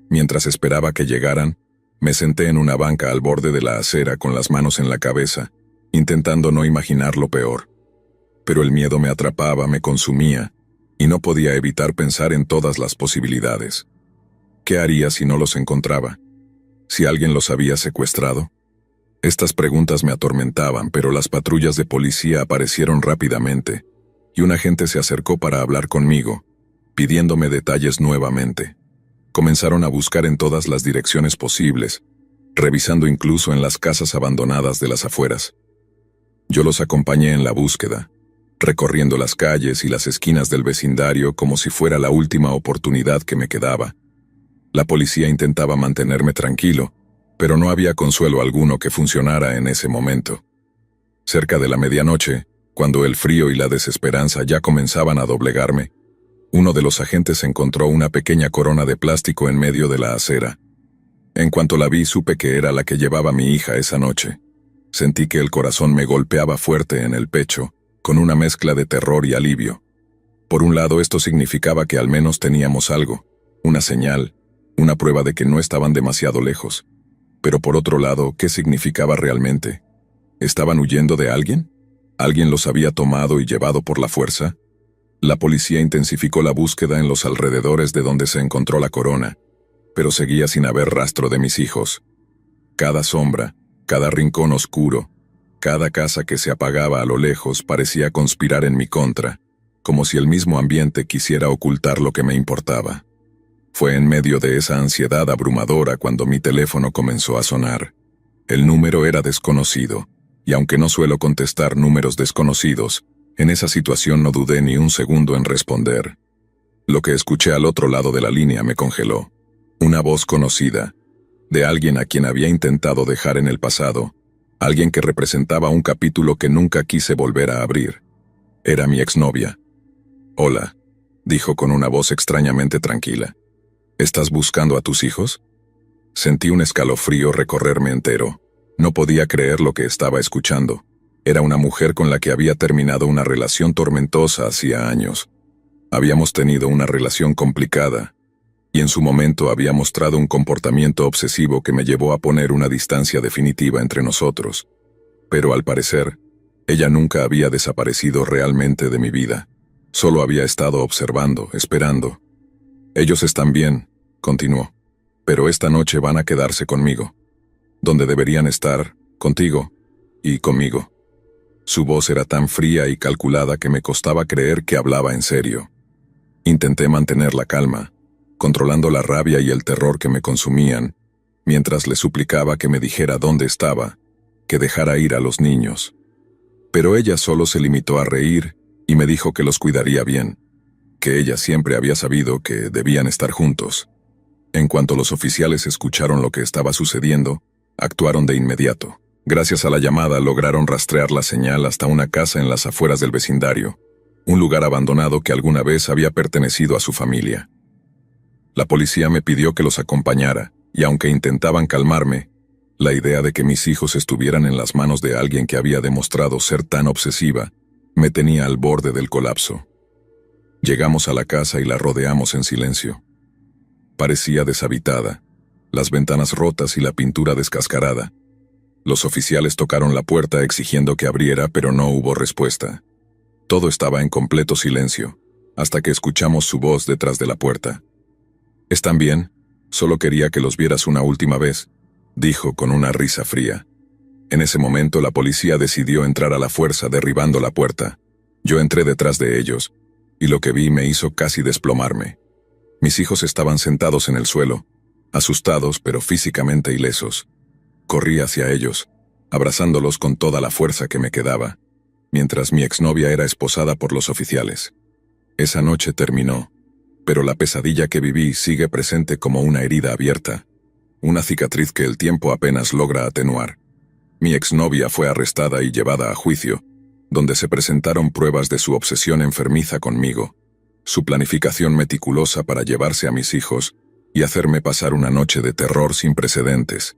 [SPEAKER 1] Mientras esperaba que llegaran, me senté en una banca al borde de la acera con las manos en la cabeza, intentando no imaginar lo peor. Pero el miedo me atrapaba, me consumía, y no podía evitar pensar en todas las posibilidades. ¿Qué haría si no los encontraba? ¿Si alguien los había secuestrado? Estas preguntas me atormentaban, pero las patrullas de policía aparecieron rápidamente, y un agente se acercó para hablar conmigo, pidiéndome detalles nuevamente. Comenzaron a buscar en todas las direcciones posibles, revisando incluso en las casas abandonadas de las afueras. Yo los acompañé en la búsqueda, recorriendo las calles y las esquinas del vecindario como si fuera la última oportunidad que me quedaba. La policía intentaba mantenerme tranquilo, pero no había consuelo alguno que funcionara en ese momento. Cerca de la medianoche, cuando el frío y la desesperanza ya comenzaban a doblegarme, uno de los agentes encontró una pequeña corona de plástico en medio de la acera. En cuanto la vi, supe que era la que llevaba mi hija esa noche. Sentí que el corazón me golpeaba fuerte en el pecho, con una mezcla de terror y alivio. Por un lado, esto significaba que al menos teníamos algo, una señal, una prueba de que no estaban demasiado lejos. Pero por otro lado, ¿qué significaba realmente? ¿Estaban huyendo de alguien? ¿Alguien los había tomado y llevado por la fuerza? La policía intensificó la búsqueda en los alrededores de donde se encontró la corona, pero seguía sin haber rastro de mis hijos. Cada sombra, cada rincón oscuro, cada casa que se apagaba a lo lejos parecía conspirar en mi contra, como si el mismo ambiente quisiera ocultar lo que me importaba. Fue en medio de esa ansiedad abrumadora cuando mi teléfono comenzó a sonar. El número era desconocido, y aunque no suelo contestar números desconocidos, en esa situación no dudé ni un segundo en responder. Lo que escuché al otro lado de la línea me congeló. Una voz conocida, de alguien a quien había intentado dejar en el pasado, alguien que representaba un capítulo que nunca quise volver a abrir. Era mi exnovia. «Hola», dijo con una voz extrañamente tranquila. «¿Estás buscando a tus hijos?» Sentí un escalofrío recorrerme entero. No podía creer lo que estaba escuchando. Era una mujer con la que había terminado una relación tormentosa hacía años. Habíamos tenido una relación complicada, y en su momento había mostrado un comportamiento obsesivo que me llevó a poner una distancia definitiva entre nosotros. Pero al parecer, Ella nunca había desaparecido realmente de mi vida. Solo había estado observando, esperando. Ellos están bien, continuó, pero esta noche van a quedarse conmigo. Donde deberían estar, contigo y conmigo. Su voz era tan fría y calculada que me costaba creer que hablaba en serio. Intenté mantener la calma, controlando la rabia y el terror que me consumían, mientras le suplicaba que me dijera dónde estaba, que dejara ir a los niños. Pero ella solo se limitó a reír y me dijo que los cuidaría bien, que ella siempre había sabido que debían estar juntos. En cuanto los oficiales escucharon lo que estaba sucediendo, actuaron de inmediato. Gracias a la llamada lograron rastrear la señal hasta una casa en las afueras del vecindario, un lugar abandonado que alguna vez había pertenecido a su familia. La policía me pidió que los acompañara, y aunque intentaban calmarme, la idea de que mis hijos estuvieran en las manos de alguien que había demostrado ser tan obsesiva, me tenía al borde del colapso. Llegamos a la casa y la rodeamos en silencio. Parecía deshabitada, las ventanas rotas y la pintura descascarada. Los oficiales tocaron la puerta exigiendo que abriera, pero no hubo respuesta. Todo estaba en completo silencio, hasta que escuchamos su voz detrás de la puerta. «¿Están bien? Solo quería que los vieras una última vez», dijo con una risa fría. En ese momento la policía decidió entrar a la fuerza derribando la puerta. Yo entré detrás de ellos, y lo que vi me hizo casi desplomarme. Mis hijos estaban sentados en el suelo, asustados pero físicamente ilesos. Corrí hacia ellos, abrazándolos con toda la fuerza que me quedaba, mientras mi exnovia era esposada por los oficiales. Esa noche terminó, pero la pesadilla que viví sigue presente como una herida abierta, una cicatriz que el tiempo apenas logra atenuar. Mi exnovia fue arrestada y llevada a juicio, donde se presentaron pruebas de su obsesión enfermiza conmigo, su planificación meticulosa para llevarse a mis hijos y hacerme pasar una noche de terror sin precedentes.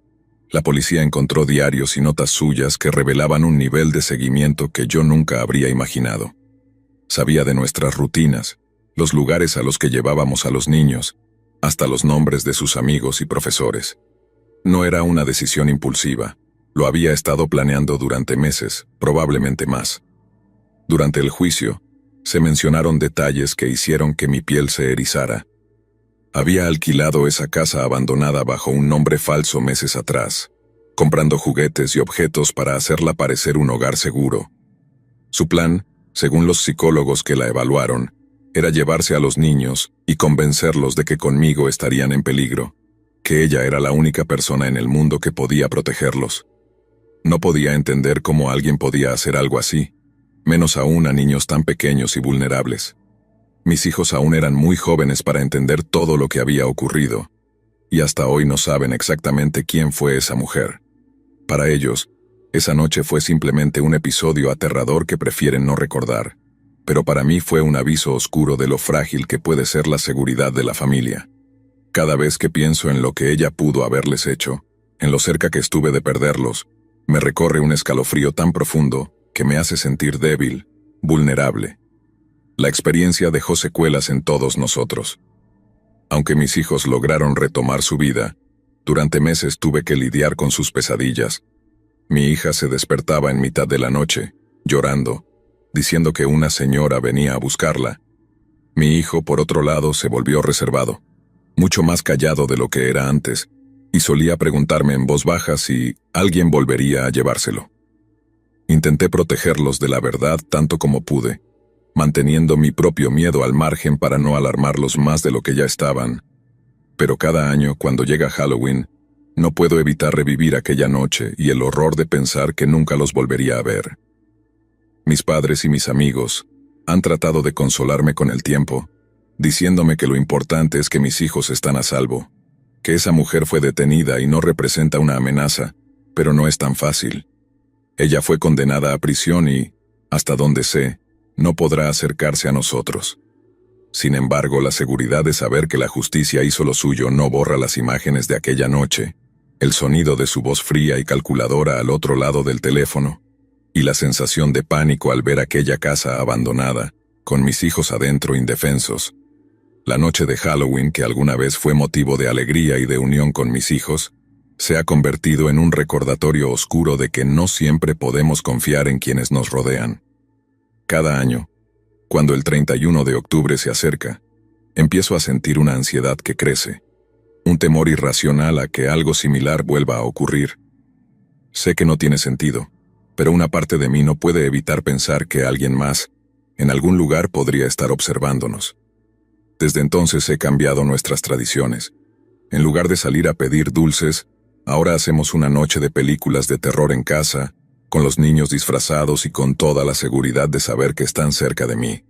[SPEAKER 1] La policía encontró diarios y notas suyas que revelaban un nivel de seguimiento que yo nunca habría imaginado. Sabía de nuestras rutinas, los lugares a los que llevábamos a los niños, hasta los nombres de sus amigos y profesores. No era una decisión impulsiva, lo había estado planeando durante meses, probablemente más. Durante el juicio, se mencionaron detalles que hicieron que mi piel se erizara. Había alquilado esa casa abandonada bajo un nombre falso meses atrás, comprando juguetes y objetos para hacerla parecer un hogar seguro. Su plan, según los psicólogos que la evaluaron, era llevarse a los niños y convencerlos de que conmigo estarían en peligro, que ella era la única persona en el mundo que podía protegerlos. No podía entender cómo alguien podía hacer algo así, menos aún a niños tan pequeños y vulnerables. Mis hijos aún eran muy jóvenes para entender todo lo que había ocurrido, y hasta hoy no saben exactamente quién fue esa mujer. Para ellos, esa noche fue simplemente un episodio aterrador que prefieren no recordar, pero para mí fue un aviso oscuro de lo frágil que puede ser la seguridad de la familia. Cada vez que pienso en lo que ella pudo haberles hecho, en lo cerca que estuve de perderlos, me recorre un escalofrío tan profundo que me hace sentir débil, vulnerable. La experiencia dejó secuelas en todos nosotros. Aunque mis hijos lograron retomar su vida, durante meses tuve que lidiar con sus pesadillas. Mi hija se despertaba en mitad de la noche, llorando, diciendo que una señora venía a buscarla. Mi hijo, por otro lado, se volvió reservado, mucho más callado de lo que era antes, y solía preguntarme en voz baja si alguien volvería a llevárselo. Intenté protegerlos de la verdad tanto como pude, manteniendo mi propio miedo al margen para no alarmarlos más de lo que ya estaban. Pero cada año, cuando llega Halloween, no puedo evitar revivir aquella noche y el horror de pensar que nunca los volvería a ver. Mis padres y mis amigos han tratado de consolarme con el tiempo, diciéndome que lo importante es que mis hijos están a salvo, que esa mujer fue detenida y no representa una amenaza, pero no es tan fácil. Ella fue condenada a prisión y, hasta donde sé, no podrá acercarse a nosotros. Sin embargo, la seguridad de saber que la justicia hizo lo suyo no borra las imágenes de aquella noche, el sonido de su voz fría y calculadora al otro lado del teléfono, y la sensación de pánico al ver aquella casa abandonada, con mis hijos adentro indefensos. La noche de Halloween, que alguna vez fue motivo de alegría y de unión con mis hijos, se ha convertido en un recordatorio oscuro de que no siempre podemos confiar en quienes nos rodean. Cada año, cuando el 31 de octubre se acerca, empiezo a sentir una ansiedad que crece, un temor irracional a que algo similar vuelva a ocurrir. Sé que no tiene sentido, pero una parte de mí no puede evitar pensar que alguien más, en algún lugar, podría estar observándonos. Desde entonces he cambiado nuestras tradiciones. En lugar de salir a pedir dulces, ahora hacemos una noche de películas de terror en casa, con los niños disfrazados y con toda la seguridad de saber que están cerca de mí.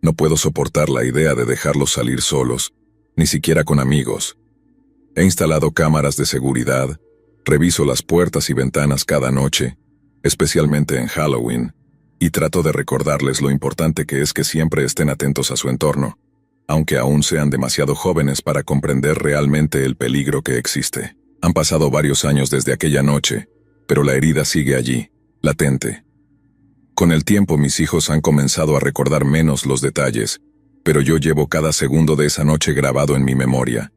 [SPEAKER 1] No puedo soportar la idea de dejarlos salir solos, ni siquiera con amigos. He instalado cámaras de seguridad, reviso las puertas y ventanas cada noche, especialmente en Halloween, y trato de recordarles lo importante que es que siempre estén atentos a su entorno, aunque aún sean demasiado jóvenes para comprender realmente el peligro que existe. Han pasado varios años desde aquella noche, pero la herida sigue allí, latente. Con el tiempo mis hijos han comenzado a recordar menos los detalles, pero yo llevo cada segundo de esa noche grabado en mi memoria,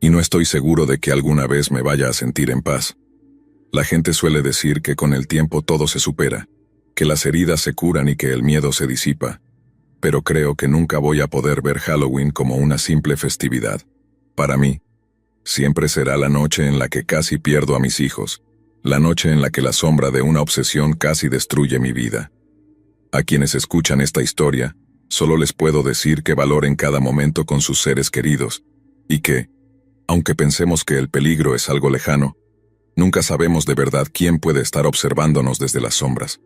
[SPEAKER 1] y no estoy seguro de que alguna vez me vaya a sentir en paz. La gente suele decir que con el tiempo todo se supera, que las heridas se curan y que el miedo se disipa, pero creo que nunca voy a poder ver Halloween como una simple festividad. Para mí, siempre será la noche en la que casi pierdo a mis hijos, la noche en la que la sombra de una obsesión casi destruye mi vida. A quienes escuchan esta historia, solo les puedo decir que valoren cada momento con sus seres queridos, y que, aunque pensemos que el peligro es algo lejano, nunca sabemos de verdad quién puede estar observándonos desde las sombras.